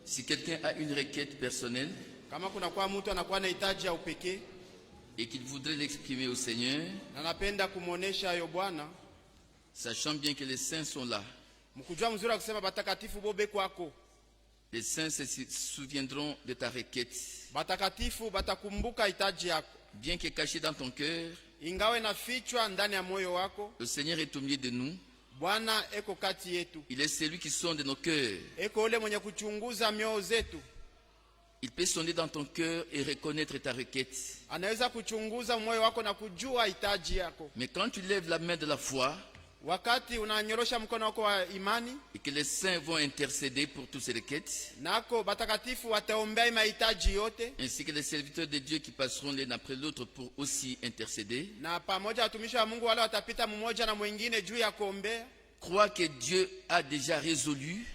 Si quelqu'un a une requête personnelle kama kuna kwa mtu anakuwa na hitaji ya upekee et qu'il voudrait l'exprimer au Seigneur, na anapenda kumuonesha hayo Bwana, sachant bien que les saints sont là, mkujua mzuri kusema batakatifu bobe kwako. les saints se souviendront de ta requête. Batakatifu batakumbuka hitaji yako, Bien que caché dans ton cœur, ingawe na fichwa ndani ya moyo wako. le Seigneur est au milieu de nous. Bwana eko kati yetu, Il est celui qui sonde nos cœurs. eko ule mwenye kuchunguza mioyo zetu. Il peut sonder dans ton cœur et reconnaître ta requête. Anaweza kuchunguza moyo wako na kujua hitaji yako. Mais quand tu lèves la main de la foi Wakati unanyorosha mkono wako wa imani, et que les saints vont intercéder pour toutes ces requêtes, nako batakatifu wataombea mahitaji yote, ainsi que les serviteurs de Dieu qui passeront l'un après l'autre pour aussi intercéder, na pamoja watumishi wa Mungu wale watapita mmoja na mwingine juu ya kuombea. crois que Dieu a déjà résolu,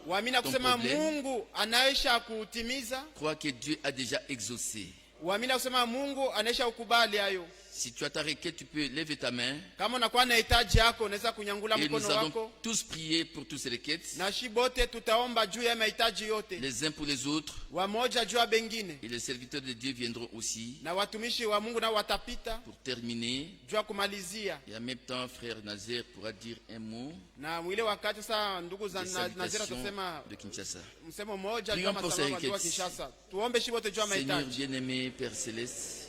Uamini kusema problème. Mungu anaisha kutimiza. crois que Dieu a déjà exaucé. Uamini kusema Mungu anaisha ukubali hayo. Si tu as ta requête, tu peux lever ta main Kama unakuwa na hitaji yako, unaweza kunyangula et nous mkono allons wako, tous prier pour toutes ces requêtes, na shibote tutaomba juu ya mahitaji yote, les uns pour les autres, wamoja juu ya bengine, et les serviteurs de Dieu viendront aussi na watumishi wa Mungu nao watapita pour terminer. juu ya kumalizia. Et en même temps, frère Nazaire pourra dire un mot Na mwile wakati saa ndugu za des Nazira salutations tusema de Kinshasa. msemo mmoja juu Prions ya pour masababu ces ya requêtes. Kinshasa. Tuombe shibote juu ya Seigneur mahitaji. bien-aimé, Père Céleste,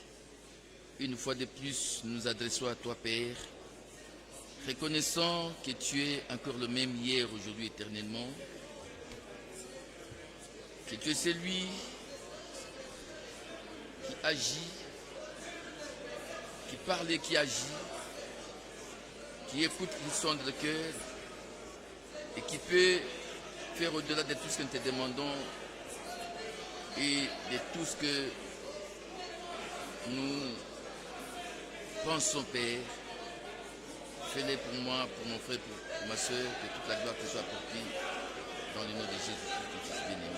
une fois de plus, nous nous adressons à toi, Père, reconnaissant que tu es encore le même hier, aujourd'hui, éternellement, que tu es celui qui agit, qui parle et qui agit, qui écoute, qui sonde le cœur et qui peut faire au-delà de tout ce que nous te demandons et de tout ce que nous pensons, Père. Fais-le pour moi, pour mon frère, pour ma soeur, que toute la gloire te soit portée dans le nom de Jésus, ton Fils bien-aimé.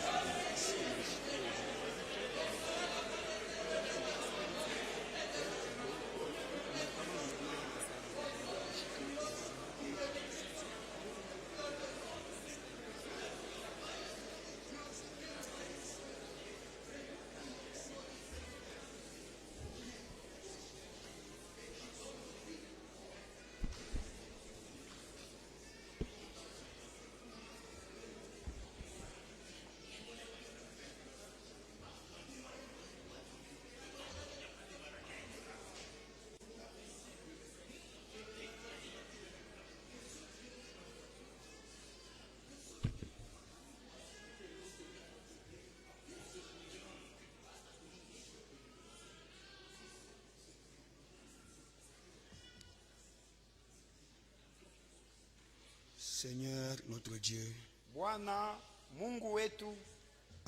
Seigneur notre Dieu, Bwana Mungu wetu,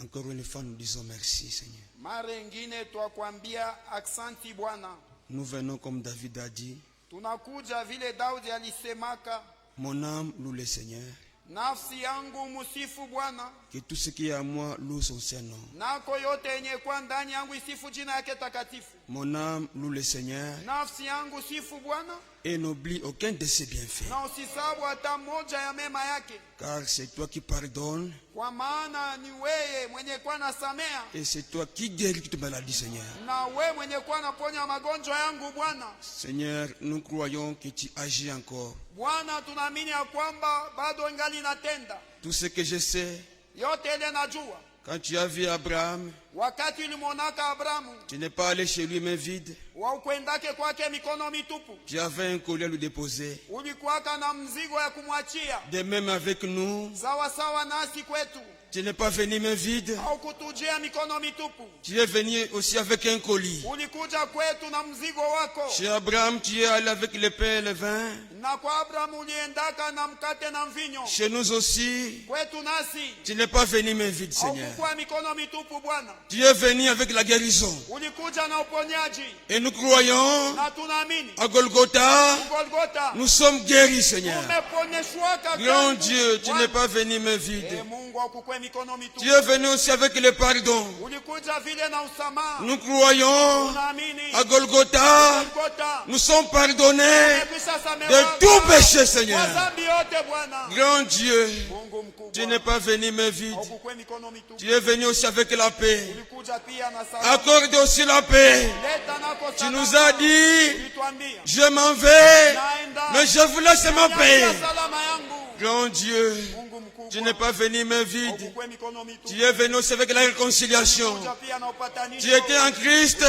encore une fois nous disons merci Seigneur. mara nyingine twakwambia aksanti Bwana. Nous venons comme David a dit, Tunakuja vile Daudi alisemaka, mon âme loue le Seigneur, nafsi yangu musifu Bwana, que tout ce qui est à moi loue son Saint-Nom. nako yote yenye kwa ndani yangu isifu jina yake takatifu. Mon âme loue le Seigneur Nafsi yangu sifu Bwana, et n'oublie aucun de ses bienfaits, na usisabu hata moja ya mema yake, car c'est toi qui pardonnes kwa maana ni weye mwenye kwa nasamea, et c'est toi qui guéris toute maladie Seigneur. na we mwenye kwa naponya magonjwa yangu Bwana. Seigneur, nous croyons que tu agis encore. Bwana, tunaamini ya kwamba bado ingali natenda Tout ce que je sais, yote ile. Najua quand tu as vu Abraham, wakati ulimonaka Abrahamu, tu n'es pas allé chez lui main vide, waukwendake kwake mikono mitupu, tu avais un collier à lui déposer. ulikuwaka na mzigo ya kumwachia. De même avec nous, Sawa sawa nasi kwetu, tu n'es pas venu main vide, au kutujia mikono mitupu, tu es venu aussi avec un colis. ulikuja kwetu na mzigo wako. Chez Abraham, tu es allé avec le pain et le vin. Na kwa Abrahamu uliendaka na mkate na mvinyo. Chez nous aussi, Kwetu nasi tu n'es pas venu main vide, au Seigneur. kukua mikono mitupu Bwana, Tu es venu avec la guérison. ulikuja na uponyaji, Et nous croyons, na tunaamini à Golgotha, Golgotha nous sommes guéris, Seigneur. umeponyeshwaka. Grand Dieu, tu Bwana. n'es pas venu main vide. Mungu akukwe mikono Tu mitupu. es venu aussi avec le pardon. Ulikuja vile na usamaha. Nous croyons Tunaamini à Golgotha. Golgotha. Nous sommes pardonnés Tumekwisha samehewa de tout péché, Seigneur. kwa dhambi yote Bwana. Grand Dieu, Mungu mkubwa. tu n'es pas venu main vide. Haukukwe mikono mitupu. Tu es venu aussi avec la paix. Ulikuja pia na salama. Accorde aussi la paix. Leta nako Tu salama. nous as dit, Ulituambia. je m'en vais, Naenda. mais je vous laisse ma paix. Nyanyasa salama yangu. Grand Dieu, Mungu mkubwa. tu n'es pas venu main vide. Haukukwe mikono mitupu. Tu es venu aussi avec la réconciliation. Ulikuja pia na upatanisho. Tu étais en Christ,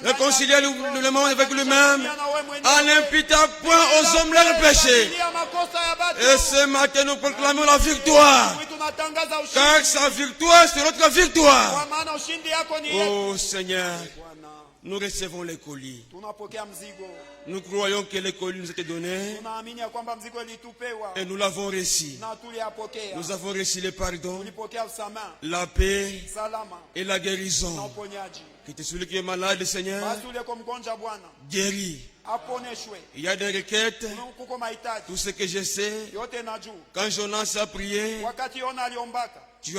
réconcilié le monde avec lui-même, en n'imputant point aux hommes leurs péchés. Et ce matin, nous proclamons la victoire. Tunatangaza ushindi. Car sa victoire, c'est notre victoire. Kwa maana ushindi yako ni yetu. Oh Seigneur, Bwana, nous recevons les colis. tunapokea mzigo. Nous croyons que les colis nous étaient donnés Tunaamini ya kwamba mzigo ilitupewa et nous l'avons reçu. na tuliyapokea. Nous avons reçu le pardon, Tulipokea usamaha, la paix salama et la na guérison. uponyaji. Que tu celui qui est malade, Seigneur, Basi ule kwa mgonjwa Bwana guéris. aponeshwe. Il y a des requêtes, Kuko mahitaji tout ce que je sais. yote najua. Quand Jonas a prié, Wakati Yona aliombaka, tu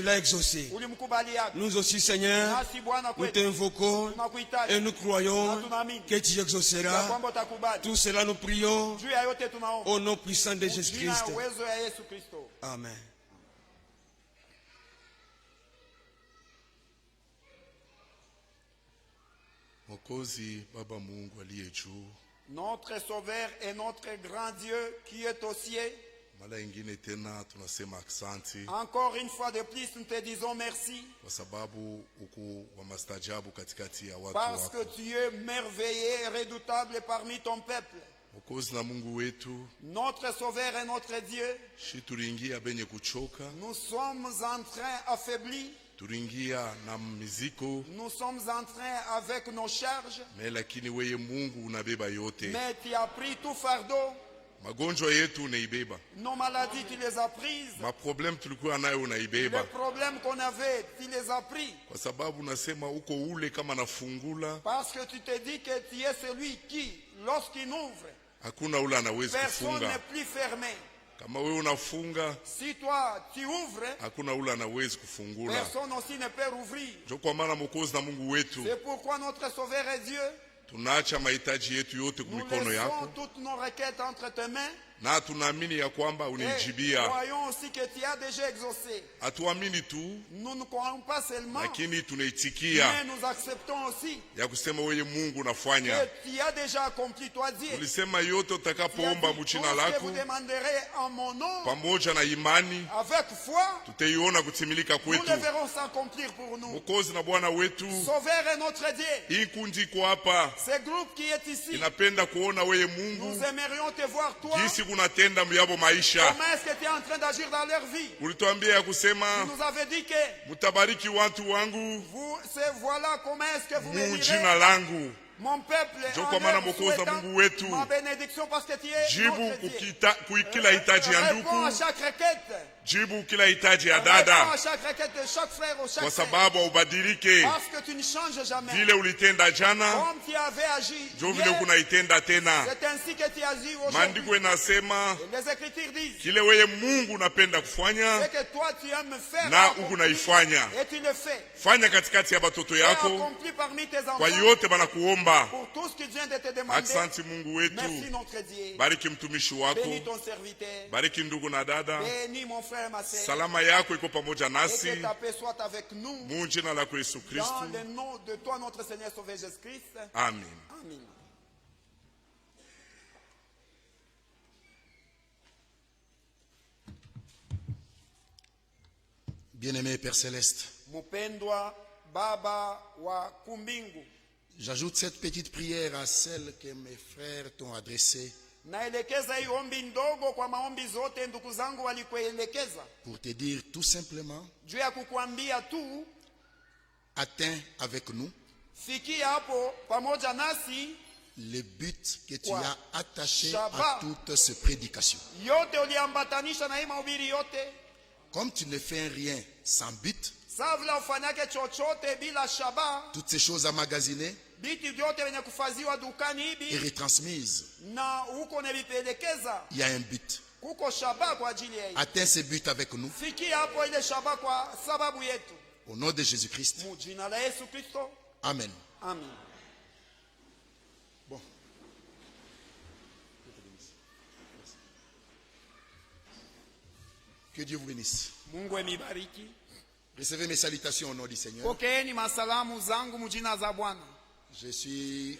l'as exaucé. ulimkubaliaka. Nous aussi, Seigneur, Nasi Bwana nous kwetu t'invoquons tunakuhitaji et nous croyons na tunaamini que tu ya exauceras. kwamba utakubali. Tout cela, nous prions Juu ya yote tunaomba au nom puissant de jina ya Jésus-Christ. uwezo ya Yesu Kristo. Amen. Mwokozi Baba Mungu aliye juu, Notre Sauveur et notre grand Dieu qui est aux cieux, mara ingine tena tunasema aksanti encore une fois de plus nous te disons merci kwa sababu uko wa mastajabu katikati ya watu parce que wako. tu es merveilleux et redoutable parmi ton peuple. Mwokozi na Mungu wetu, Notre Sauveur et notre Dieu, shi tuliingia benye kuchoka, nous sommes en train affaiblis, tuliingia na miziko, nous sommes en train avec nos charges, lakini weye Mungu unabeba yote. mais tu as pris tout fardeau, Magonjwa yetu unaibeba, nos maladies tu les as prises, maproblem tulikuwa nayo les unaibeba, problèmes qu'on avait tu les as pris, kwa sababu unasema uko ule kama nafungula, parce que tu te dis que tu es celui qui, lorsqu'il ouvre, hakuna ule anawezi personne kufunga. n'est plus fermé. Kama wewe unafunga, Si toi tu ouvres, hakuna ule anawezi kufungula. personne aussi ne peut ouvrir. Ndio kwa maana Mwokozi na Mungu wetu, C'est pourquoi notre Sauveur est Dieu. tunaacha mahitaji yetu yote Nous kumikono laissons yako, toutes nos requêtes entre tes mains. na tunaamini ya kwamba Et unijibia. croyons aussi que tu as déjà exaucé. Hatuamini tu, Nous ne croyons pas seulement, lakini mais tunaitikia nous acceptons aussi ya kusema wewe Mungu que unafanya. tu as déjà accompli toi Dieu. Ulisema yote Tu as dit, utakapoomba tout mchina ce que lako vous demanderez en mon nom, pamoja na imani, avec foi, tutaiona kutimilika nous kwetu. le verrons s'accomplir pour nous. Mwokozi na Bwana wetu, Sauveur est notre Dieu. hii kundi iko hapa Ce groupe qui est ici, inapenda kuona wewe nous Mungu aimerions te voir toi. jinsi kunatenda myabo maisha. Comment est-ce que tu es en train d'agir dans leur vie? Ulituambia ya Tu kusema nous avais dit que mutabariki watu wangu vous, voilà comment est-ce que vous me mu direz, jina langu. mon peuple, Ndio en kwa maana leur Mwokozi na souhaitant Mungu wetu, ma bénédiction parce que tu es jibu notre Dieu. kila hitaji ya Réponds ndugu, à chaque requête. jibu kila hitaji ya Réponds à dada, chaque requête de chaque frère ou chaque kwa frère. sababu haubadilike. Parce que tu ne changes jamais. Vile ulitenda jana Comme tu avais agi ndio vile hier, kunaitenda tena. c'est ainsi que tu agis aujourd'hui. Maandiko inasema Les Écritures disent kile weye Mungu unapenda kufanya ce que toi tu aimes faire na accomplir, huku naifanya, et tu le fais. fanya katikati ya batoto Et yako, accompli parmi tes kwa enfants yote banakuomba. pour tout ce qu'ils viennent de te demander. Aksanti Mungu Merci wetu, notre Dieu. bariki mtumishi wako, Bénis ton serviteur. bariki ndugu na dada. Bénis mon frère et ma sœur. Salama yako iko pamoja Et nasi, que ta paix soit avec nous. mu jina lako Yesu Dans Kristu, le nom de toi, notre Seigneur Sauveur Jésus-Christ. amen. Amen. Bien-aimé Père Céleste, Mupendwa Baba wa kumbingu. j'ajoute cette petite prière à celle que mes frères t'ont adressée Naelekeza hii ombi ndogo kwa maombi zote ndugu zangu walikuelekeza. pour te dire tout simplement, Juu ya kukuambia tu, atteins avec nous fikia hapo pamoja nasi le but que tu Quoi? as attaché Shabbat. à toutes ces prédications. yote uliambatanisha na hii mahubiri yote. Comme tu ne fais rien sans but, Saa vile ufanyake chochote bila shaba, toutes ces choses emmagasinées biti vyote venye kufaziwa dukani et hivi retransmises, na huko nevipelekeza, il y a un but. kuko shaba kwa ajili ya hii. Atteins ce but avec nous. Fikia hapo ile shaba kwa sababu yetu. Au nom de Jésus-Christ. Mu jina la Yesu Kristo. Amen. Amen. Bon. Que Dieu vous bénisse. Mungu emibariki. Recevez mes salutations au nom du Seigneur. Pokeeni masalamu zangu mu jina za Bwana. Je suis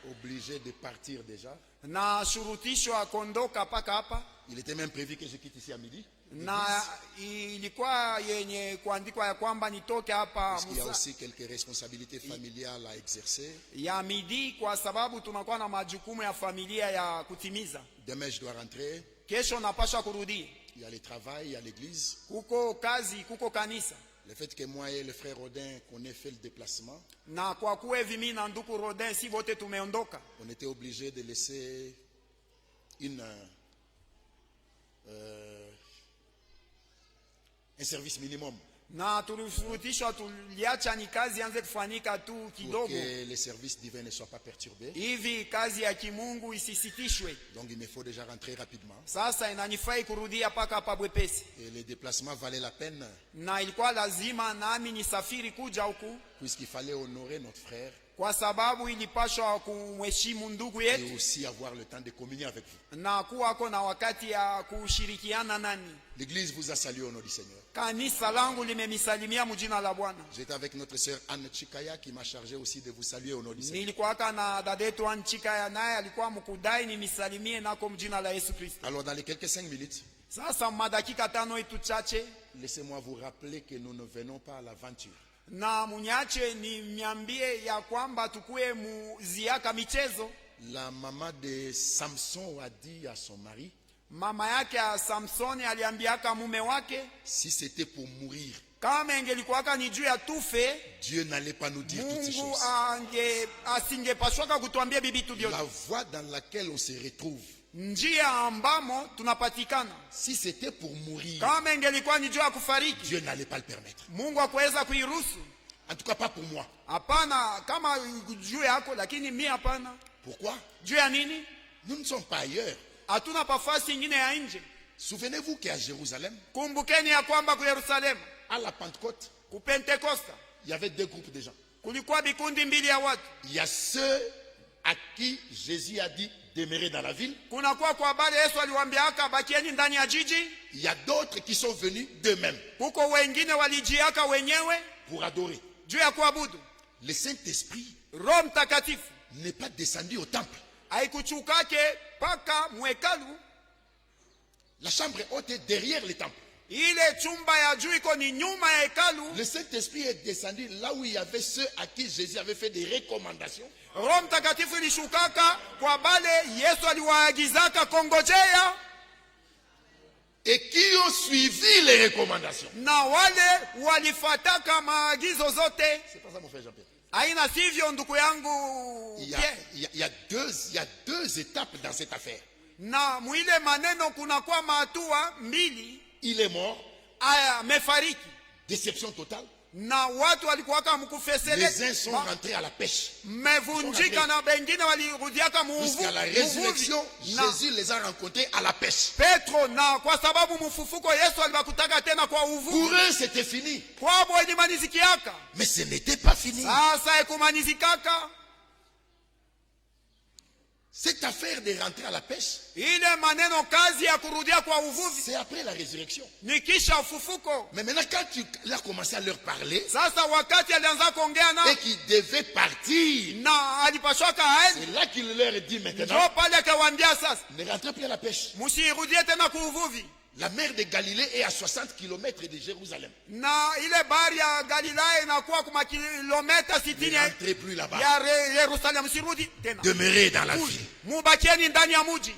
obligé de partir déjà. Na shurutishwa kondoka paka hapa. Il était même prévu que je quitte ici à midi. Na ilikuwa yenye kuandikwa ya kwamba nitoke hapa Parce qu'il y a aussi quelques responsabilités familiales à exercer. ya midi kwa sababu tunakuwa na majukumu ya familia ya kutimiza. Demain, je dois rentrer. Kesho napasha kurudi. Il y a le travail, il y a l'église. Kuko kazi, kuko kanisa. Le fait que moi et le frère Rodin, qu'on ait fait le déplacement, Na kwa kuwa hivi mimi na ndugu Rodin si wote tumeondoka. on était obligé de laisser un service minimum Na tulifurutishwa tuliacha ni kazi anze kufanyika tu pour kidogo. que les services divins ne soient pas perturbés. Hivi kazi ya kimungu isisitishwe. Donc il me faut déjà rentrer rapidement. Sasa inanifai kurudia paka hapa bwepesi. Et le déplacement valait la peine Na ilikuwa lazima nami nisafiri kuja huku puisqu'il fallait honorer notre frère kwa sababu ilipashwa kumheshimu ndugu et yetu aussi avoir le temps de communier avec vous. na kuwako na wakati ya kushirikiana nani. L'église vous a salué au nom du Seigneur. Kanisa langu limemisalimia mjina la Bwana. J'étais avec notre sœur Anne Chikaya qui m'a chargé aussi de vous saluer au nom du Seigneur. Nilikuwa na dadetu Anchika naye alikuwa mkudai nimisalimie nako mjina la Yesu Kristo. Alors dans les quelques 5 minutes, Sasa madakika tano itu chache laissez-moi vous rappeler que nous ne venons pas à l'aventure. na munyache ni miambie ya kwamba tukue muziaka michezo. La maman de Samson a dit à son mari, Mama yake ya Samsoni aliambiaka mume wake si c'était pour mourir, kama ingelikuwaka ni juu ya tufe, Dieu n'allait pas nous dire toutes ces Mungu choses. asingepashwaka kutuambia bibitu vyote. La voie dans laquelle on se retrouve, Njia ambamo tunapatikana, si c'était pour mourir, kama ingelikuwa ni juu ya kufariki, Dieu n'allait pas le permettre. Mungu hakuweza kuiruhusu. En tout cas pas pour moi. Hapana, kama juu yako, lakini mimi hapana. Pourquoi? Juu ya nini? Nous ne sommes pas ailleurs. Hatuna pafasi ingine ya nje. Souvenez-vous qu'à Jérusalem, Kumbukeni ya kwamba ku Yerusalemu, à la Pentecôte, ku Pentekosta, il y avait 2 groupes de gens. kulikuwa bikundi mbili ya watu. Il y a ceux à qui Jésus a dit demeurer dans la ville. Kunakuwa kwa bale Yesu aliwaambiaka bakieni ndani ya jiji. Il y a d'autres qui sont venus d'eux-mêmes Kuko wengine walijiaka wenyewe pour adorer. juu ya kuabudu. Le Saint-Esprit Roho Mtakatifu n'est pas descendu au temple. haikuchukake paka mwekalu. La chambre haute est derrière le temple. Ile chumba ya juu iko ni nyuma ya hekalu. Le Saint-Esprit est descendu là où il y avait ceux à qui Jésus avait fait des recommandations. Roho Mtakatifu ilishukaka kwa bale Yesu aliwaagizaka kongojea, Et qui ont suivi les recommandations. na wale walifataka maagizo zote. C'est pas ça mon frère Jean-Pierre. Haina sivyo ndugu yangu Il Pierre? y a deux étapes dans cette affaire. Na mwile maneno kunakuwa mahatua mbili. Il est mort, Aya amefariki déception totale. na watu walikuwaka Les mkufesele uns sont rentrés à la pêche. mmevunjika na bengine walirudiaka Jusqu'à la résurrection, Jésus les a rencontrés à la pêche. Petro, na kwa sababu mfufuko Yesu alibakutaka tena kwa Pour uvuvi. eux, c'était fini. Kwabo ilimanizikiaka. Mais ce n'était pas fini. Sasa ikumanizikaka. Cette affaire de rentrer à la pêche, Ile maneno kazi ya kurudia kwa uvuvi c'est après la résurrection. ni kisha ufufuko. Mais maintenant, quand il a commencé à leur parler Sasa wakati alianza kuongea na et qu'ils devaient partir, na alipashwaka c'est aende, là qu'il leur dit maintenant, ndio pale akawaambia sasa ne rentrez plus à la pêche. msirudie tena kwa uvuvi. La mer de Galilée est à 60 km de Jérusalem. Na ile bahari ya Galilaya inakuwa kwa kilomita 60 Ne rentrez plus là-bas. ya Yerusalemu, sirudi tena. Demeurez dans la ville. Mubakieni ndani ya mji.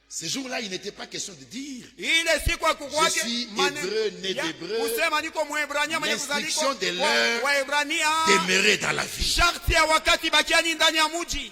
Ce jour-là, il n'était pas question de dire Ile siku ya kukwake Je suis hébreu, né d'hébreu. kusema niko Mwebrania mwenye L'instruction de kuzaliko l'heure. Waebrania. demeurez dans la ville. Sharti ya wakati bakiani ndani ya mji.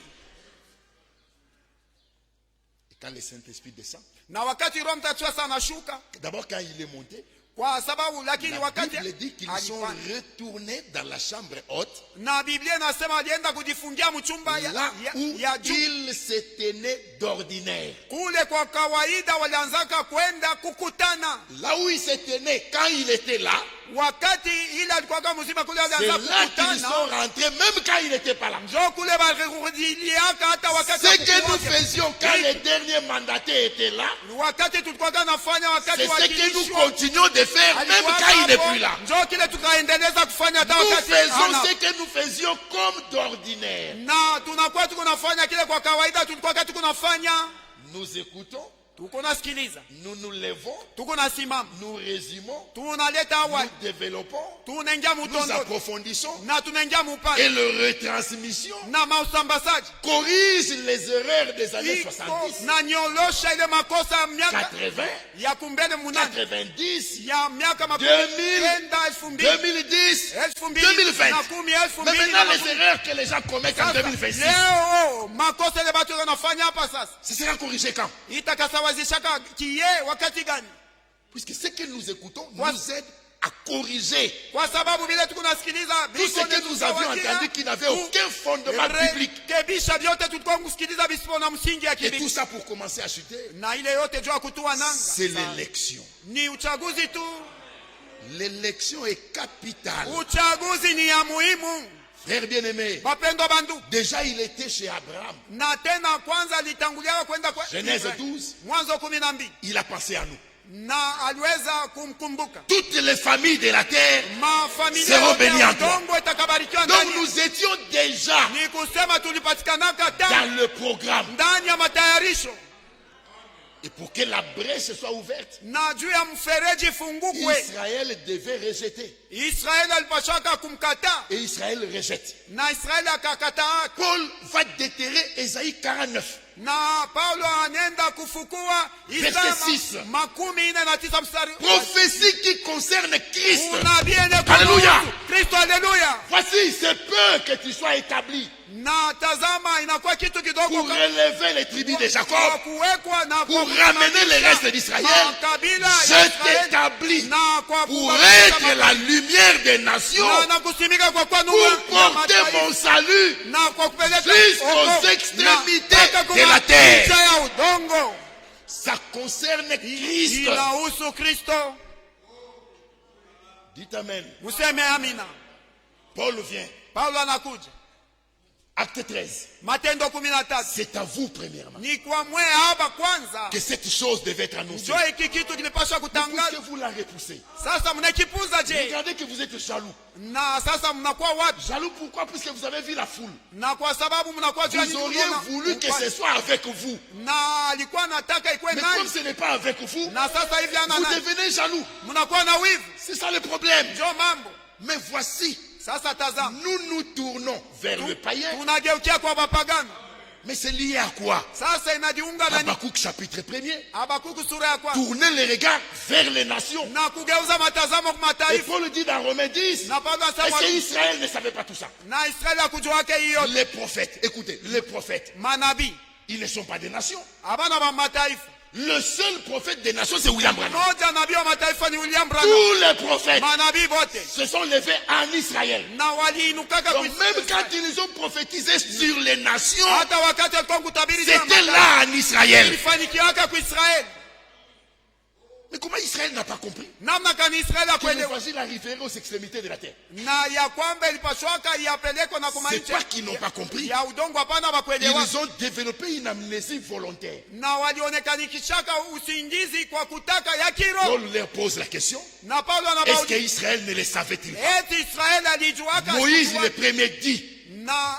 Et quand le Saint-Esprit descend, Na wakati Roho Mtakatifu anashuka, d'abord quand il est monté, Kwa sababu lakini La wakati Bible dit qu'ils sont alifanya. retournés dans la chambre haute, Na Biblia inasema alienda kujifungia mchumba là où ya juu. ils se tenaient d'ordinaire. Kule kwa kawaida walianzaka kwenda kukutana. Là où ils se tenaient quand il était là, Wakati ile alikuwa kama mzima kule c'est alianza là qu'ils sont kukutana. rentrés, même quand il n'était pas là. Njo kule balirudiliaka hata wakati Ce que nous hakukuwake. faisions quand les derniers mandataires étaient là, Wakati tulikuwa nafanya wakati c'est ce que nous wakilishwa. continuons de faire même quand il n'est plus là. Njo kile tukaendeleza kufanya hata Nous wakati faisons ana. ce que nous faisions comme d'ordinaire. Na tunakuwa tukunafanya kile kwa kawaida tulikuwa tukunafanya. Nous écoutons, Tuko nasikiliza. nous nous levons, Tuko nasimama. nous résumons, Tunaleta awali. nous développons, Tunaingia nous mutondo. approfondissons Na tunaingia et mupande. le retransmission Na mausambazaji. corrige les erreurs des années Iko 70, na nyolosha ile makosa ya miaka 80, ya kumbele munane 90, ya miaka 2000, 2010 2010, 2020. na kumi Mais maintenant, les erreurs que les gens commettent en 2026, leo makosa ile batu wanafanya hapa sasa ce sera corrigé quand? itakasawazishaka kiye wakati gani? Puisque ce que nous écoutons Quoi? nous aide à corriger Kwa sababu vile tukunasikiliza tout ce que nous avions entendu qui n'avait aucun fondement biblique. kebisha vyote tulikuwa kusikiliza visipo na msingi ya Et tout kibiblia, ça pour commencer à chuter, na ile yote jua kutua nanga c'est l'élection. ni uchaguzi tu. L'élection est capitale. Uchaguzi ni ya muhimu, Frère bien-aimé, wapendwa bandu. déjà il était chez Abraham. Na tena kwanza alitangulia kwenda kwa Genèse 12, Mwanzo 12, il a pensé à nous. na aliweza kumkumbuka. Toutes les familles de la terre. Mafamilia Seront yote bénis ya en toi. udongo itakabarikiwa Donc ndani. nous étions déjà Ni kusema tulipatikanaka tena dans le programme. ndani ya matayarisho, Et pour que la brèche soit ouverte, na juu ya mfereji fungukwe. Israël devait rejeter. Israeli alipashaka kumkataa Et Israël rejette. na Israeli akakataa. Paul va déterrer Ésaïe 49. Na Paulo anenda kufukua Isaya Verset 6. 49 mstari. Prophétie qui concerne Christ. Unabii yenye Alléluia. kuhusu Kristo, haleluya. Voici, c'est peu que tu sois établi Na tazama inakuwa kitu kidogo pour relever les tribus de Jacob, kwa kuwekwa na pour kwa ramener le reste d'Israël. Je t'établis pour être la lumière des nations, pour porter mon salut jusqu'aux extrémités de la terre. Ça concerne Christ. Inahusu Kristo. Dites Amen. Museme amina. Paul vient. Paulo anakuja. Acte 13. Matendo 13. C'est à vous premièrement Ni kwa mwe hapa kwanza. que cette chose devait être annoncée. Ndio hiki kitu kilipaswa Pourquoi kutangazwa. vous la repoussez? Sasa mnakipuza je? Regardez que vous êtes jaloux. Na sasa mnakuwa wapi? Jaloux pourquoi? Puisque vous avez vu la foule. Na kwa sababu mnakuwa jua Vous auriez voulu que ce soit avec vous. na alikuwa anataka ikuwe Mais comme nani? ce n'est pas avec vous, Na sasa hivi ana vous nani? devenez jaloux. Mnakuwa na wivu. C'est ça le problème. Ndio mambo. Mais voici, Sasa tazama. nous nous tournons vers le païen. Tunageukia kwa mapagano. Mais c'est lié à quoi? Sasa inajiunga na nini? Habakkuk chapitre 1er. Habakuku sura ya kwanza. Tournez les regards vers les nations. Na kugeuza matazamo kwa Et mataifa. Paul dit dans Romains 10, Na Paulo est-ce anasema qu'Israël ne savait pas tout ça? na Israeli akujuake hiyo. Les prophètes, écoutez, les prophètes, Manabii ils ne sont pas des nations. abana ba mataifa. Le seul prophète des nations, c'est William Branham. Moja nabii wa mataifa ni William Branham. Tous les prophètes Manabii bote se sont levés en Israël. na waliinukaka Donc même quand ils ont prophétisé sur les nations, hata wakati alikuwa kutabiri juu ya c'était mataifa, là en Israël. ilifanikiwaka kwa Israeli. Mais comment Israël n'a pas compris Namna kani Israeli que akwelewa l'évangile arriverait aux extrémités de la terre? na ya kwamba ilipashwaka yapelekwa na C'est kumanisha pas qu'ils n'ont pas compris. ya udongo, hapana bakuelewa, Ils ont développé une amnésie volontaire. na walionekanikishaka usingizi kwa kutaka ya kiroho. Paul leur pose la question, Na Paulo est-ce anabauliza qu'Israël ne le savait-il pas? eti Israeli alijuaka Moïse le premier dit, na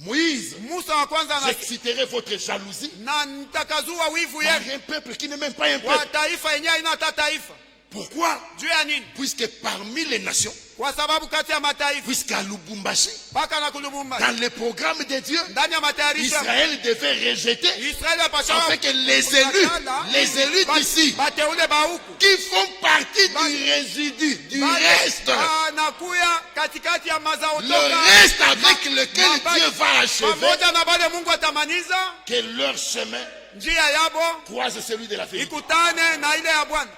Moïse, Musa wa kwanza na j'exciterai votre jalousie na nitakazua wivu par yenu un peuple qui n'est même pas un kwa peuple. taifa yenyewe haina hata taifa. Pourquoi? Juu ya nini? Puisque parmi les nations, Kwa sababu kati ya mataifa puisqu'à Lubumbashi, mpaka na Kulubumbashi dans le programme de Dieu, ndani ya matayarisho Israël devait rejeter Israeli apasha afin que les élus d'ici, bateule ba huku qui font partie du résidu, du reste, anakuya katikati ya mazao le toka reste avec lequel Dieu va achever, pamoja na bale Mungu atamaniza que leur chemin njia yabo croise celui de la vérité. ikutane na ile ya Bwana.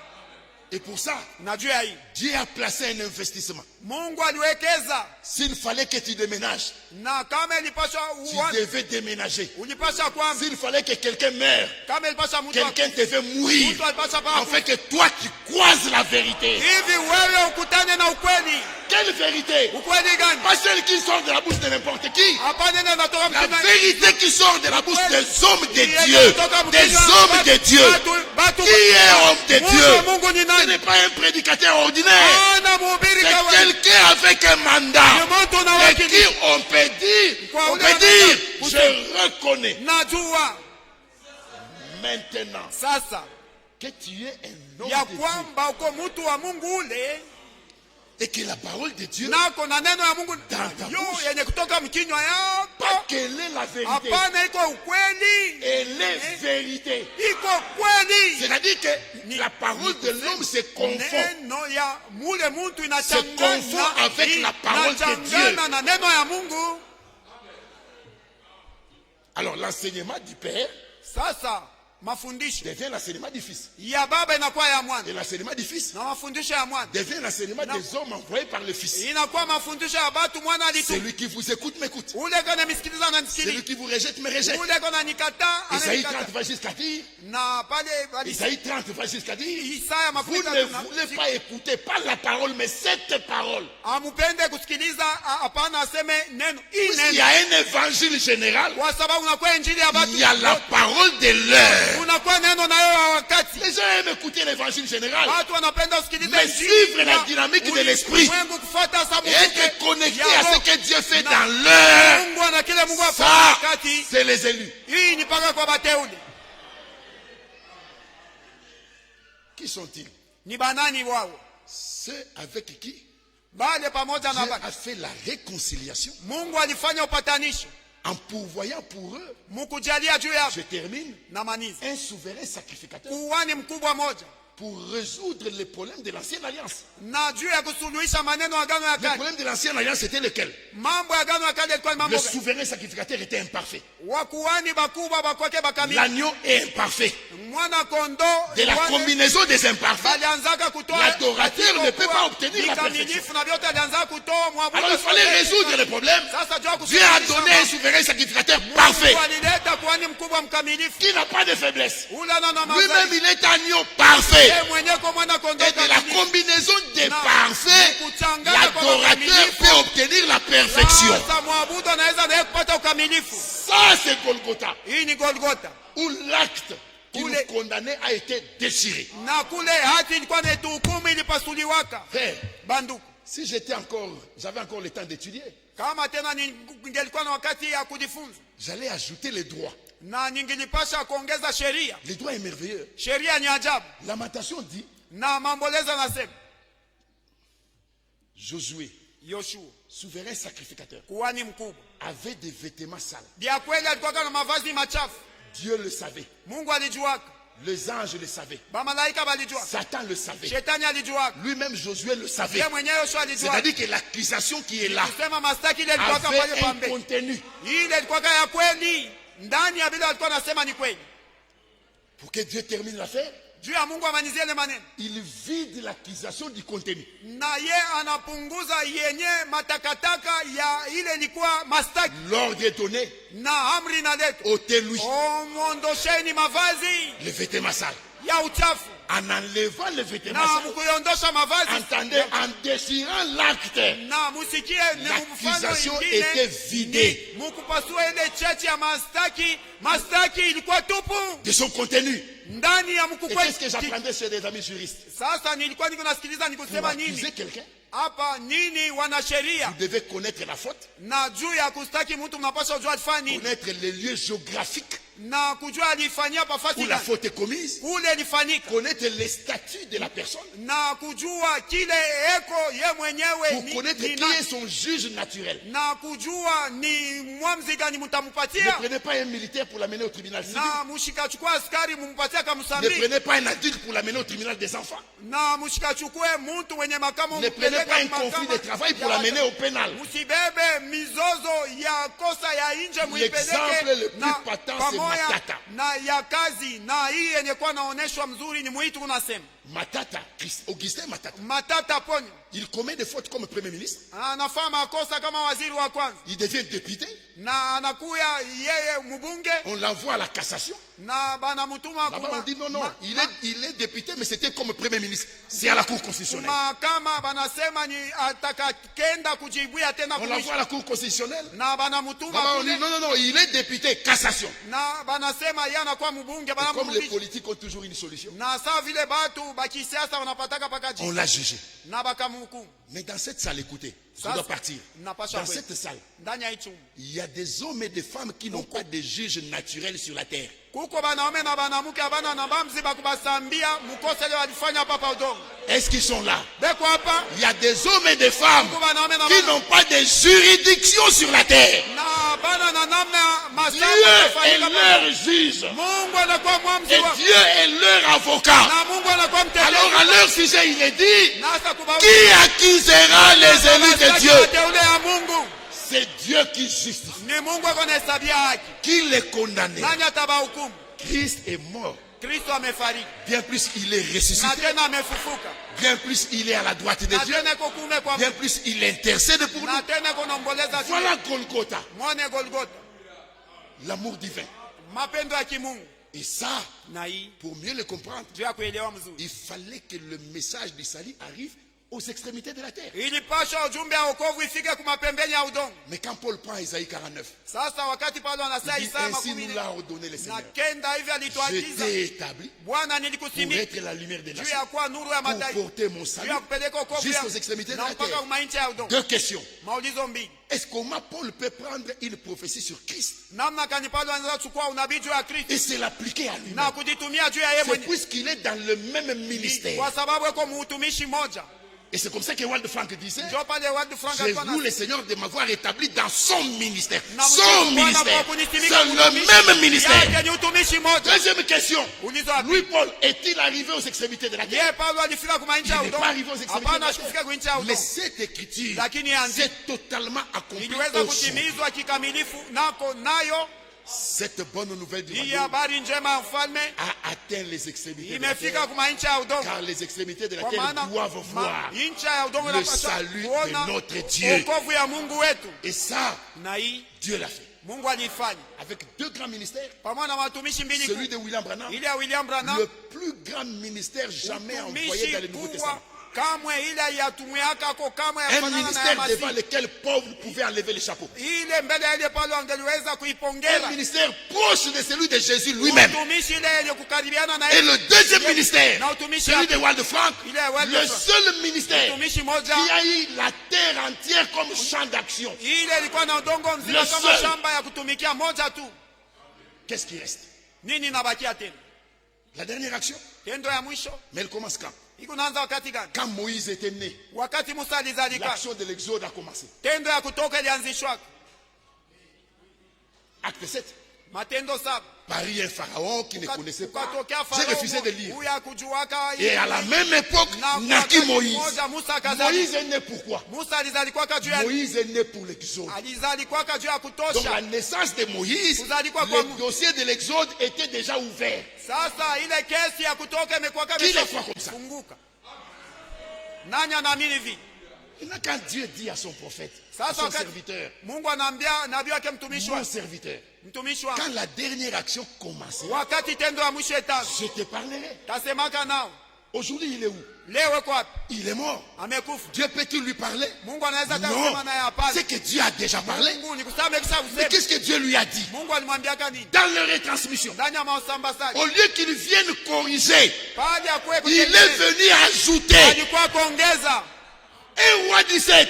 Et pour ça, Na juu ya hii Dieu a placé un investissement. Mungu aliwekeza, S'il fallait que tu déménages, na kama ilipasha tu uone, devais déménager. ulipasha kwamba S'il fallait que quelqu'un meure, kama ilipasha mtu quelqu'un devait mourir. mtu alipasha pa Afin que toi tu croises la vérité. hivi wewe ukutane na ukweli. Quelle vérité? Ukweli gani? Pas celle qui sort de la bouche de n'importe qui. Hapana, ndio natoka La mtima. vérité qui sort de la bouche des hommes de Dieu. Des hommes de Dieu. Qui est homme de Dieu? Mungu ni Ce nani? n'est pas un prédicateur ordinaire. Ana mhubiri C'est kawaida. quelqu'un avec un mandat. Ni mtu na Et wakili. qui on peut dire, je reconnais. Najua Maintenant sasa que tu es un homme ya de Dieu kwamba uko mtu wa Mungu ule et que la parole de Dieu, nako na neno ya Mungu Dans ta yo bouche. yenye kutoka mkinywa pas yako. qu'elle est la vérité, Hapana, iko ukweli, elle est vérité. iko kweli. C'est-à-dire que la parole de l'homme se confond. Neno ya mule mtu confond avec la parole de Dieu. inachangana na neno ya Mungu. Alors l'enseignement du Père Sasa mafundisho devient l'enseignement du Fils. ya baba inakuwa ya mwana Et l'enseignement du Fils na mafundisho ya mwana devient l'enseignement des hommes envoyés par le Fils. inakuwa mafundisho ya batu mwana alitu. Celui qui vous écoute m'écoute. Ule kana misikiliza na Celui nisikiliza, qui vous rejette me rejette. ule kana nikata Isaïe 30 ananikata. va jusqu'à dire, Na pale Isaïe 30 va jusqu'à dire, Isaya vous makumi ne tatu na voulez pas écouter pas la parole mais cette parole. amupende kusikiliza, hapana aseme neno hii Puisqu'il y neno, a un évangile général, kwa sababu unakuwa injili ya il y a la batu, parole de l'heure. unakuwa neno nayo ya wakati. Les gens aiment écouter l'évangile général. Watu wanapenda kusikiliza Mais injili suivre la ya dynamique de l'esprit ulimwengu, kufuata sababu et être connecté à ce que Dieu fait dans l'heure. Mungu na kile Mungu afanya Ça, wakati. c'est les élus. Hii ni paka kwa bateule. Qui sont-ils? Ni banani wao? Ceux avec qui Bale pamoja na Dieu baba. a fait la réconciliation Mungu alifanya upatanisho, en pourvoyant pour eux, mukujalia juu ya je termine, na manizi. un souverain sacrificateur Kuhani mkubwa moja pour résoudre les problèmes de l'ancienne alliance. na juu ya kusuluhisha maneno ya agano ya Le kale. problème de l'ancienne alliance c'était lequel? Mambo ya agano ya kale yalikuwa ni mambo Le gani? souverain sacrificateur était imparfait. Wakuhani bakubwa bakwake bakamili. L'agneau est imparfait. Mwana kondo De la combinaison des imparfaits, balianzaka kutoa l'adorateur ne peut pas obtenir la perfection. vikamilifu na vyote alianza kutoa mwabudu. Alors il fallait résoudre les problèmes. Sasa juu ya Dieu a kusuluhisha donné un souverain sacrificateur Mungu parfait, alileta kuhani mkubwa mkamilifu. qui n'a pas de faiblesse. Ula na na Lui-même, mazali. il est agneau parfait. Yeye mwenyewe kwa mwana kondo Et de la kamilifu. combinaison des Na parfaits, kuchanganya kwa l'adorateur wakamilifu. peut obtenir la perfection. Sasa mwabudu anaweza naye kupata ukamilifu. Ça, c'est Golgotha, Hii ni Golgotha. où l'acte qui Oule. nous condamnait a été déchiré. Na kule hati ilikuwa na hukumu ilipasuliwaka. Frère, Banduku, si j'avais encore le temps d'étudier, kama tena ningelikuwa na wakati ya kujifunza j'allais ajouter les droits. na ningelipasha kuongeza sheria. Les droits est merveilleux. Sheria ni ajabu. Lamentation dit, Na Maombolezo nasema Josué, Yoshua souverain sacrificateur, kuhani mkubwa, avait des vêtements sales. dia kweli alikuwa na mavazi machafu. Dieu le savait. Mungu alijuaka, Les anges le savaient. bamalaika balijua, Satan le savait. shetani alijuaka, Lui-même, Josué le savait. yeye mwenyewe Yoshua alijua. C'est-à-dire que l'accusation qui est là Kusema mastaki ile ilikuwa pale avait un pambe, contenu ile ilikuwa ya kweli, ndani ya bila alikuwa anasema ni kweli. pour que Dieu termine l'affaire. Juu ya Mungu amanizie ile maneno, Il vide l'accusation du contenu. na ye anapunguza yenye matakataka ya ile ilikuwa mastaki, L'ordre est donné, na amri na leto ôtez-lui omwondosheni mavazi les vêtements sales. ya uchafu, En enlevant les vêtements na sales, mkuiondosha mavazi, entendez, en déchirant l'acte, na musikie ni mfano l'accusation ingine, était vidée mukupasua ile chechi ya mastaki. Mastaki ilikuwa tupu de son contenu. ndani ya Et mkukwe. qu'est-ce que j'apprendais chez des amis juristes? Sasa nilikuwa niko nasikiliza Pour nikusema accuser nini quelqu'un, hapa, nini wanasheria vous devez connaître la faute, na juu ya kustaki mtu mnapaswa kujua alifanya nini connaître les lieux géographiques na kujua alifanyia où pafasi la gani, faute est commise, kule ilifanyika, connaître les statuts de la personne, na kujua kile eko ye mwenyewe pour ni connaître qui nani, est son juge naturel. na kujua ni mwamzi gani Ne mtampatia, prenez pas un militaire pour l'amener au tribunal civil. na mushikachukua askari mumpatia Ne kamsambi, prenez pas un adulte pour l'amener au tribunal des enfants. na mushikachukue mtu wenye makamo Ne prenez mpeleka pas un mahakama conflit de travail pour ya l'amener watu. au pénal. Musibebe mizozo ya kosa ya nje L'exemple le muipeleke plus na patent, c'est pamoja moya Matata. na ya kazi na hii yenye kuwa naoneshwa mzuri ni mwitu kunasema Matata, Augustin Matata, Matata Ponyo il commet des fautes comme premier ministre. anafanya makosa kama waziri wa kwanza Il devient député. na anakuya yeye mbunge On l'envoie à la cassation. na banamutuma Là-bas, on dit non, non, il est député, mais c'était comme premier ministre. C'est à la Cour constitutionnelle. mahakama banasema ni atakakenda kujibuia tena On l'envoie à la Cour constitutionnelle. na banamutuma Là-bas, on dit kule non, non, non, il est député, cassation. na banasema yeye anakuwa mbunge Et comme les banamrudisha politiques ont toujours une solution, na saa vile batu bakisiasa wanapataka paka on l'a jugé. na bakamhukumu. Mais dans cette salle, écoutez, je Ça, dois partir. napasha Dans kwenda. cette salle, Ndani ya hii chumba il y a des hommes et des femmes qui n'ont pas de juges naturels sur la terre. kuko banaume na banamuke abana na bamzi bakubasambia mukose ile walifanya hapa pa udongo Est-ce qu'ils sont là? beko hapa Il y a des hommes et des femmes kuko banaume na qui bana n'ont pas de juridiction sur la terre. na bana na namna Dieu masamba est leur juge. Mungu anakuwa mwamzi Et wa Dieu est leur avocat. na Mungu anakuwa mtetezi. Alors à leur sujet, il est dit, Nasa kubabu- qui accusera les élus de Dieu? wateule ya Mungu C'est Dieu qui justifie. ni Mungu akonahesabia haki. Qui les condamnait? Nani atabahukumu? Christ est mort. Kristo amefariki Bien plus, il est na ressuscité. tena amefufuka Bien plus, il est à la droite de na Dieu. tena iko kuume kwa Bien plus, il intercède pour nous. na tena iko naomboleza Voilà Golgotha, mwone Golgotha, l'amour divin. mapendo ya kimungu. Et ça, Na hii pour mieux le comprendre, juu ya kuelewa mzuri, il fallait que le message du salut arrive aux extrémités de la terre. ilipasha ujumbe ya wokovu ifike kumapembeni ya udongo. Mais quand Paul prend Isaïe 49, Sasa wakati Paulo anasema il dit, Isaya ainsi makumi nous nne l'a ordonné le na Seigneur. kenda hivi Je alituagiza, t'ai établi Bwana pour nilikusimika être la lumière des juu nations, ya kuwa nuru ya pour mataifa, porter mon juu salut ya kupeleka wokovu jusqu'aux ya extrémités de na la mpaka terre. kumainchi ya udongo. Deux questions. Maulizo mbili, Est-ce comment Paul peut prendre une prophétie sur Christ namna kani Paulo anaweza kuchukua unabii juu ya Kristo et se l'appliquer à lui-même? na kujitumia juu ya yeye C'est mwenyewe, puisqu'il est dans le même ministère. kwa sababu yuko mtumishi mmoja. Et c'est comme ça que Wald Frank disait, Ndio pale Ward Frank je alikuwa vous na le Seigneur de m'avoir établi dans son ministère. na Son mtumishi Bwana ministère. kwa C'est kunisimika le mtumishi même ministère. yake ni utumishi mmoja. Deuxième question. Ulizo wa Louis Paul est-il arrivé aux extrémités de la terre? yeye Paulo alifika kumainchi ya Il n'est udongo? pas arrivé aux extrémités de Hapana, la ashikufika terre. kuinchi ya Mais udongo, cette écriture lakini andiko s'est totalement accomplie iliweza aujourd'hui. kutimizwa kikamilifu nako nayo. Cette bonne nouvelle du Hii royaume habari njema ya mfalme a atteint les extrémités de la imefika terre. kumainchi ya udongo, Car les extrémités de la kwa terre maana doivent voir inchi ya udongo le inapaswa salut de kuona notre Dieu. wokovu ya Mungu wetu, Et ça, na hii Dieu l'a fait. Mungu alifanya Avec deux grands ministères. pamoja na watumishi mbili Celui kuu, de William Branham, ile ya William Branham, le plus grand ministère jamais envoyé dans utumishi le Nouveau kubwa Testament. kamwe ile yatumiakako kamwe Un yafanana na ya ministère devant Masihi. lequel Paul pouvait enlever le chapeau. Ile mbele ya ile Paulo angeliweza Un kuipongeza, ministère proche de celui de Jésus lui-même. utumishi ile yenye kukaribiana na Et le deuxième ministère, na utumishi celui yake, de Wald Frank, ile ya Wald le Frank. seul ministère Utumishi moja qui a eu la terre entière comme champ d'action. ile ilikuwa na udongo mzima Le kama seul. shamba ya kutumikia moja tu. Qu'est-ce qui reste? Nini inabakia tena? La dernière action. Tendo ya mwisho Mais elle commence quand? iko naanza wakati gani? Quand Moïse était né, Wakati Musa alizalika, l'action de l'exode a commencé. tendo ya kutoka ilianzishwa. Acte 7. Matendo 7. Paris un pharaon qui ne connaissait pas. Ukatokea J'ai Farao refusé de lire. huyu hakujuaka Et à la même époque, na naquit wakati Moïse. mmoja Musa akazalika. Moïse est né pourquoi? Musa alizalikwaka juu ya Moïse est né pour l'exode. alizalikwaka juu ya Donc kutosha. la naissance de Moïse, Kuzaliwa kwa le dossier de l'exode était déjà ouvert. Sasa ile kesi ya kutoka imekwaka Qui le croit comme ça? funguka. Nani anaamini hivi? Maintenant, quand Dieu dit à son prophète, à Sasa son wakati serviteur, Mungu anaambia nabii wake mtumishi mon wa serviteur, mtumishi wa quand la dernière action commençait, wakati tendo ya mwisho itaanza, je te parlerai. tasemaka nao. Aujourd'hui, il est où? Leo iko wapi? Il est mort. Amekufa. Dieu peut-il lui parler? Mungu anaweza Non. kusema naye hapana. C'est que Dieu a déjà parlé. Mungu ni kusema kisha Mais useme. qu'est-ce que Dieu lui a dit? Mungu alimwambiaka nini? Dans leur retransmission, Ndani ya masambazaji. au lieu qu'il vienne corriger, Baada ya kuweka il est venu ajouter. alikuwa kuongeza. Un roi 17.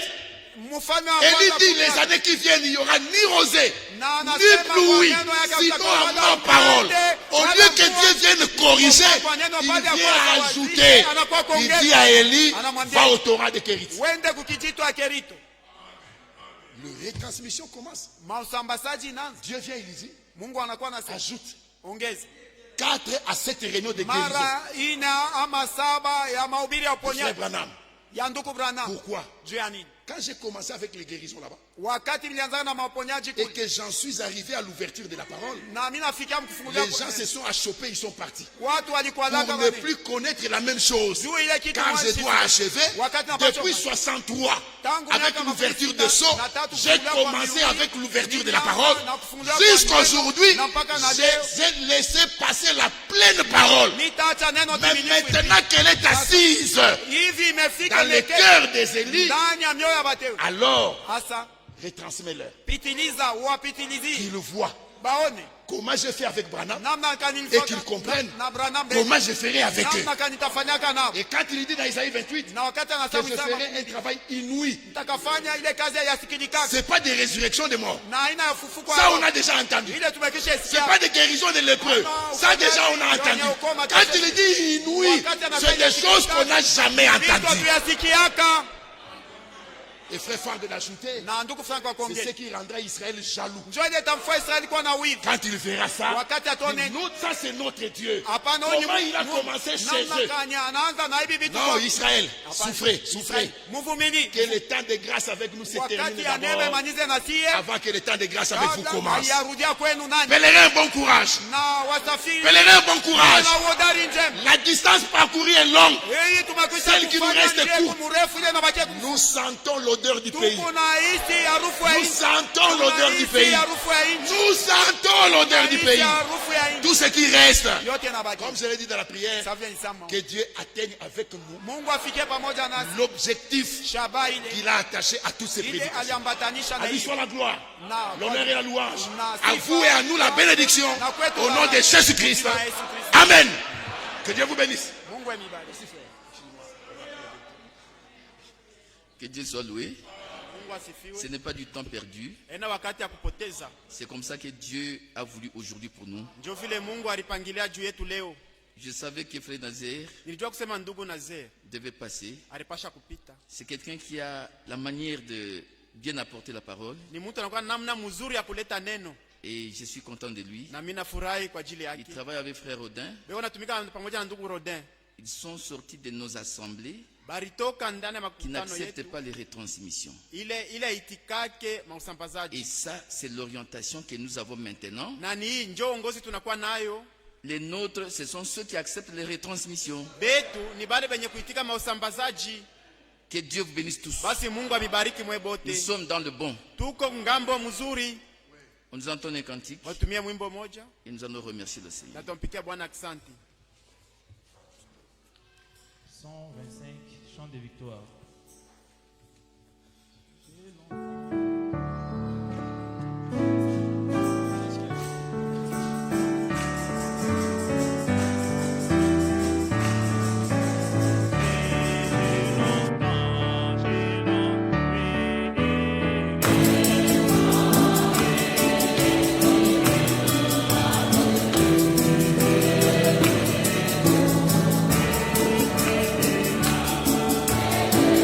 Mfalme wa Et il kwanza dit, les kuja. années qui viennent, il n'y aura ni rosée, Na ni anasema pluie, kwa neno yake sinon kutakuwa à na ma parole. mkate, Au wala lieu que mvua. Dieu vienne corriger, Kwa neno il baada ya vient kuweka ajouter. waziri, anakuwa Il kuongeza. dit à Élie, Anamwambia, va au Torah de Kérit. Wende kukijito ya Kerito. Le retransmission commence. Masambazaji inaanza. Dieu vient, il dit, Mungu anakuwa anasema ajoute ongeza 4 à 7 réunions de guérison. mara ina ama 7 ya mahubiri ya Frère uponyaji Branham. ya ndugu Branham. Pourquoi? Juu ya nini? Quand j'ai commencé avec les guérisons là-bas, wakati nilianza na maponyaji et kule, que j'en suis arrivé à l'ouverture de la parole, na mimi nafikia mkufungulia les gens se sont achoppés, ils sont partis. watu walikuwa Pour ne plus connaître la même chose. juu ile kitu Car je mwanzo dois achever, wakati na depuis 63, avec l'ouverture de Sceaux, j'ai commencé avec l'ouverture de la parole. Jusqu'à aujourd'hui, j'ai laissé passer la pleine parole. nitaacha neno Mais timilifu maintenant qu'elle est assise hivi imefika dans le ile cœur des élites, ndani ya mioyo ya wateule, alors hasa retransmets-leur. pitiliza wapitilizi Qu'ils le voient. baone Comment j'ai fait avec Branham namna et kanilifanya qu'ils comprennent na Branham comment je ferai avec eux. namna kanitafanyaka nao, Et quand il dit dans Isaïe 28 na wakati que anasema je ferai un travail inouï, nitakafanya ile kazi ya yasikilikaka ce n'est pas des résurrections de morts. na aina ya fufuko Ça, on a déjà entendu. ile tumekisha Ce n'est sikia pas des guérisons de lépreux. Ça, déjà, on a entendu. Quand il dit inouï, c'est des choses qu'on n'a jamais vitu entendues. tuyasikiaka. Et frère Franck de l'ajouter, Na ndugu Frank wa c'est ce kuongea qui rendra Israël jaloux. njoo ile tamfua Israeli kuwa na wivu Quand il verra ça, wakati atone ça c'est notre Dieu. hapana Comment il a commencé chez eux? kanya anaanza na hivi vitu Non, Israël, souffrez, souffrez. Israeli, muvumili Que le temps de grâce avec nous se termine wakati ya neema d'abord, imalize na sie avant que le temps de grâce avec vous kabla commence. haiyarudia kwenu nani Pèlerin, bon courage. na wasafiri Pèlerin, bon courage. na uhodari njema. La distance parcourue est longue. Hii tumekwisha Celle qui nous kufanya reste ndefu court. mrefu ile inabakia Nous sentons l'odeur du pays. tuko na hisi harufu ya Nous nchi. sentons l'odeur du Tunahisi pays. harufu ya nchi. Nous sentons l'odeur du Tunahisi pays. harufu ya nchi. Tout ce qui reste, Yote inabaki. comme je l'ai dit dans la prière, Savia isama. que Dieu atteigne avec nous Mungu afike pamoja nasi. l'objectif Shaba ile qu'il a attaché à toutes ces ile prédications. aliambatanisha na À lui hiyo. soit la gloire, Na l'honneur et la louange. Na À sifa. vous et à nous la bénédiction. Na kwetu Au nom baraka. de Jésus-Christ. Jina la Yesu Kristo. Amen. Que Dieu vous bénisse. Mungu amibariki. Que Dieu soit loué. Mungu asifiwe. Ce n'est pas du temps perdu. Ena wakati ya kupoteza. C'est comme ça que Dieu a voulu aujourd'hui pour nous. Ndio vile Mungu alipangilia juu yetu leo. Je savais que Frère Nazaire Nilijua kusema ndugu Nazaire devait passer. alipasha kupita. C'est quelqu'un qui a la manière de bien apporter la parole. Ni mtu anakuwa namna mzuri ya kuleta neno. Et je suis content de lui. Na mimi nafurahi kwa ajili Il yake. travaille avec Frère Rodin. Leo natumika pamoja na ndugu Rodin. Ils sont sortis de nos assemblées Baritoka ndani ya qui makutano n'acceptent yetu. pas les retransmissions. Ile itikake Et mausambazaji. ça, c'est l'orientation que nous avons maintenant. Na ni hii njoo ongozi tunakuwa nayo. Les nôtres, ce sont ceux qui acceptent les retransmissions. Betu ni bale benye kuitika mausambazaji. Que Dieu vous bénisse tous. Basi Mungu abibariki mwe bote. Nous sommes dans le bon. Tuko ngambo mzuri. On nous entend un cantique Watumie mwimbo moja. et nous allons remercier le Seigneur. Na tumpikia Bwana asante. 125 chants de victoire. J'ai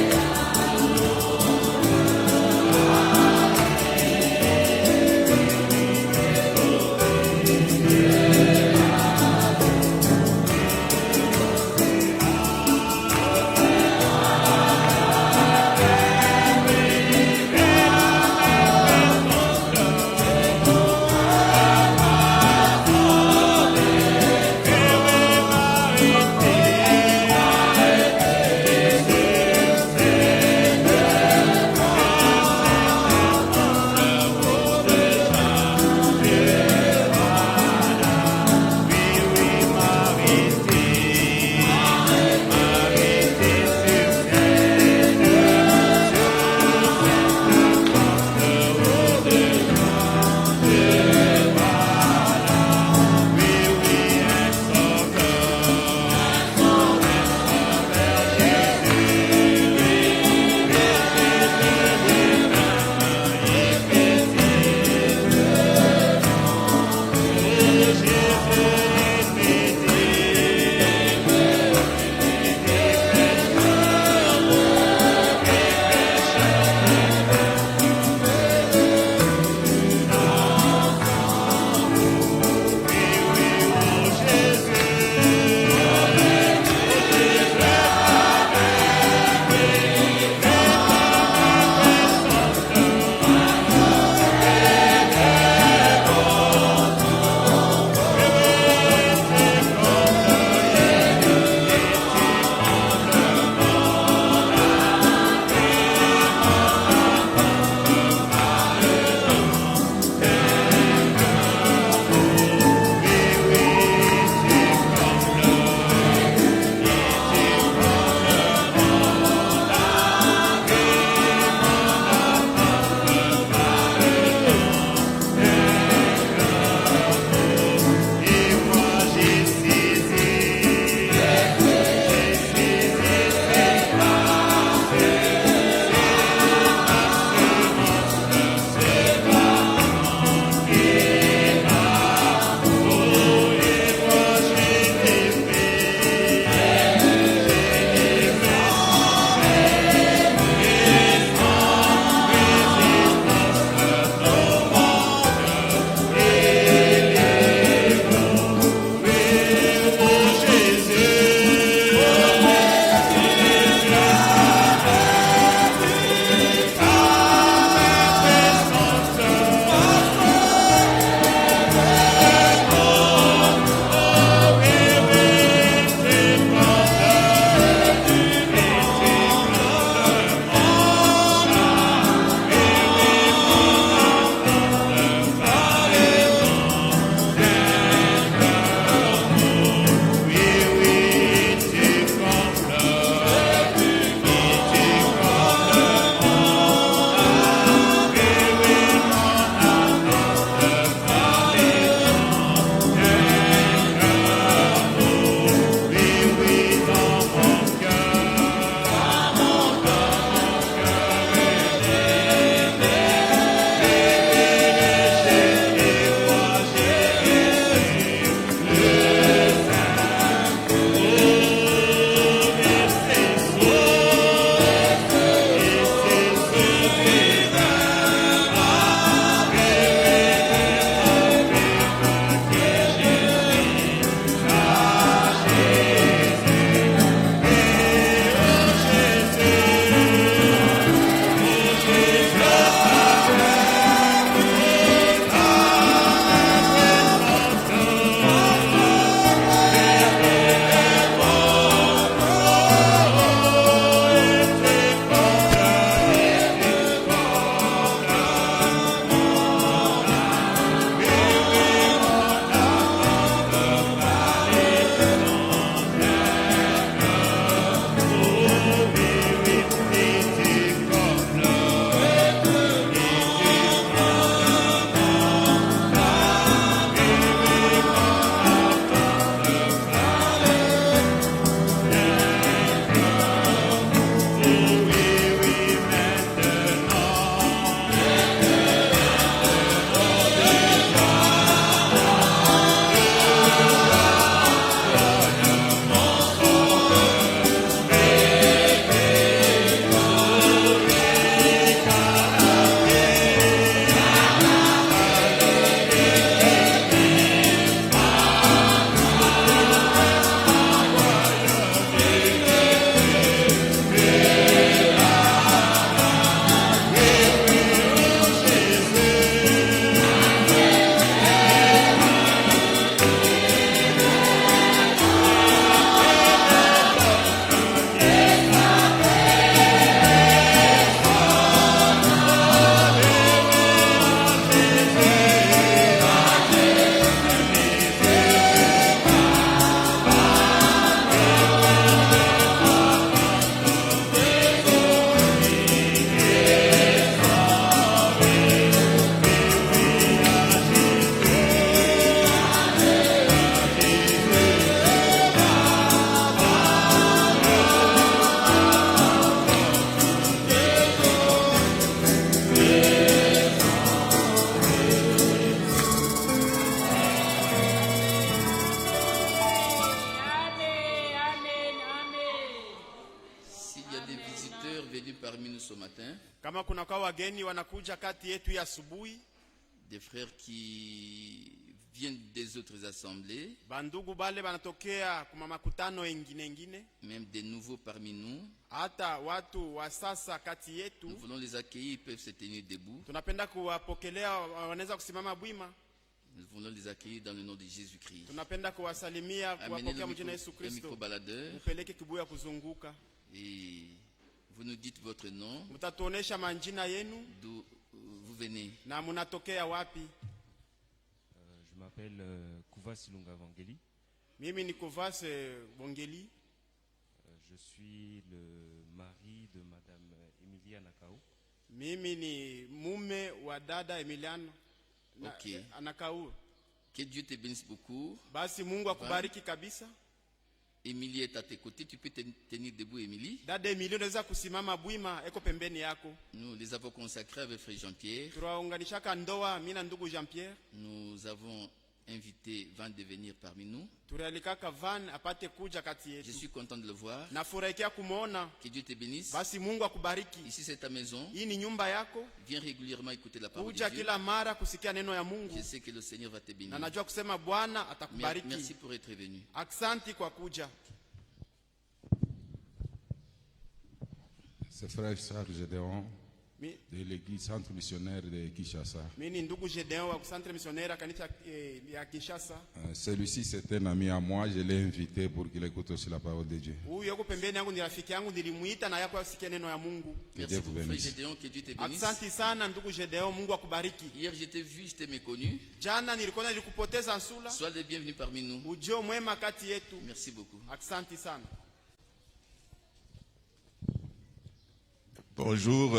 wageni wanakuja kati yetu ya asubuhi, des frères qui viennent des autres assemblées, bandugu bale banatokea kuma makutano engine, même des nouveaux parmi nous. hata watu wa sasa kati yetu. Nous voulons les accueillir, ils peuvent se tenir debout. Tunapenda kuwapokelea, wanaweza kusimama bwima. Nous voulons les accueillir dans le nom de Jésus-Christ. Tunapenda kuwasalimia, Amenez kuwapokea mjina Yesu le Kristo. micro-baladeur Mpeleke kibuya kuzunguka. et vous nous dites votre nom, Mtatuonesha manjina yenu d'où vous venez. na munatokea wapi. Je m'appelle Kouva Silunga Vangeli. Mimi ni Kovase Bongeli. Je suis le mari de Madame Emilia Nakao. Mimi ni mume wa dada Emiliano Okay. Anakau. Que Dieu te bénisse beaucoup. Basi Mungu akubariki kabisa. Émilie est à tes côtés, tu peux te tenir debout, Émilie. Dada Emilio unaweza kusimama bwima, eko pembeni yako. Nous les avons consacrés avec frère Jean-Pierre. Tunaunganishaka ndoa mimi na ndugu Jean-Pierre. Nous avons invité Van de venir parmi nous. Tulialikaka Van apate kuja kati Je yetu. suis content de le voir. Nafurahikia kumuona. Que Dieu te bénisse. Basi Mungu akubariki. Ici c'est ta maison. Hii ni nyumba yako. Viens régulièrement écouter la parole de Kuja Dieu. kila mara kusikia neno ya Mungu. Je sais que le Seigneur va te bénir. Na najua kusema Bwana atakubariki. Merci pour être venu. Aksanti kwa kuja. C'est frère Charles Gédéon Mi- de l'église centre missionnaire de Kinshasa. Mimi ni ndugu Gedeon wa Centre Missionnaire kanisa ya Kinshasa. Celui-ci c'est un ami à moi, je l'ai invité pour qu'il écoute aussi la parole de Dieu. Huyu yuko pembeni yangu, ni rafiki yangu, nilimuita na yako asikie neno ya Mungu. Que Merci Dieu vous beaucoup, frère bénisse. Gédéon, que Dieu te bénisse. Asante sana ndugu Gedeon, Mungu akubariki. Hier je t'ai vu, je t'ai méconnu. Jana nilikuwa nilikupoteza nsula. Sois le bienvenu parmi nous. Ujio mwema kati yetu. Merci beaucoup. Asante sana. Bonjour,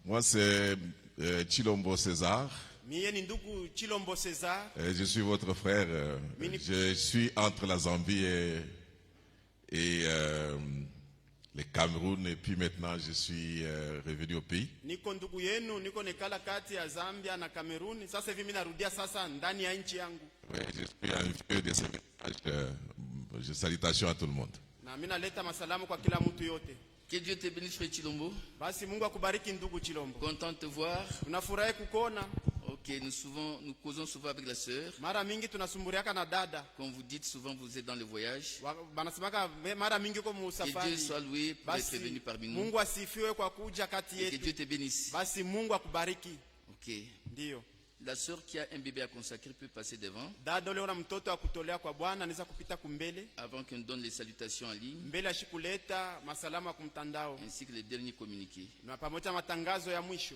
moi c'est Chilombo César. Mie ni ndugu Chilombo César. Je suis votre frère. Je suis entre la Zambie et le Cameroun et puis maintenant je suis revenu au pays. Niko ndugu yenu, niko nekala kati ya Zambia na Kameruni. Sasa hivi mimi narudia sasa ndani ya nchi yangu. Oui, je suis un vieux de ce message. Salutations à tout le monde. Na mimi naleta masalamu kwa kila mtu yote. Que Dieu te bénisse, frère Chilombo. Basi Mungu akubariki ndugu Chilombo. Content de te voir. Tunafurahi kukuona. Ok, nous causons souvent avec la sœur. Mara mingi tunasumburiaka na dada. Comme vous dites, souvent vous êtes dans le voyage. Banasemaka mara mingi uko Que Dieu musafari. soit loué pour être Basi venu parmi nous. Mungu asifiwe kwa kuja kati Et que Dieu yetu. te bénisse. Basi Mungu akubariki. Ok. Ndio. La sœur qui a un bébé à consacrer peut passer devant Dada leo na mtoto wa kutolea kwa Bwana anaweza kupita kumbele. avant qu'on donne les salutations en ligne Mbele ashikuleta masalamu ya kumtandao ainsi que les derniers communiqués. na pamoja na matangazo ya mwisho.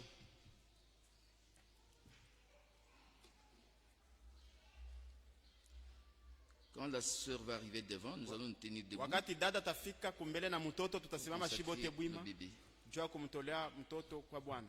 Quand la sœur va arriver devant, nous allons nous tenir debout. Wakati dada tafika kumbele na mtoto, tutasimama Consacrer shibote le bwima bébé. juu ya kumtolea mtoto kwa Bwana.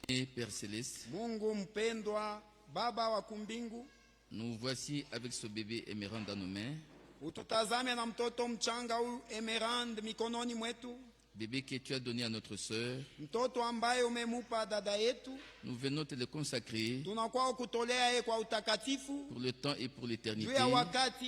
Et Père Céleste, Mungu mpendwa, Baba wa kumbingu, nous voici avec ce bébé émérant dans nos mains. ututazame na mtoto mchanga huyu Emerald mikononi mwetu, Bébé que tu as donné à notre sœur, mtoto ambaye umemupa dada yetu. nous venons te le consacrer Tunakuwa kutolea yeye kwa utakatifu pour le temps et pour juu l'éternité. ya wakati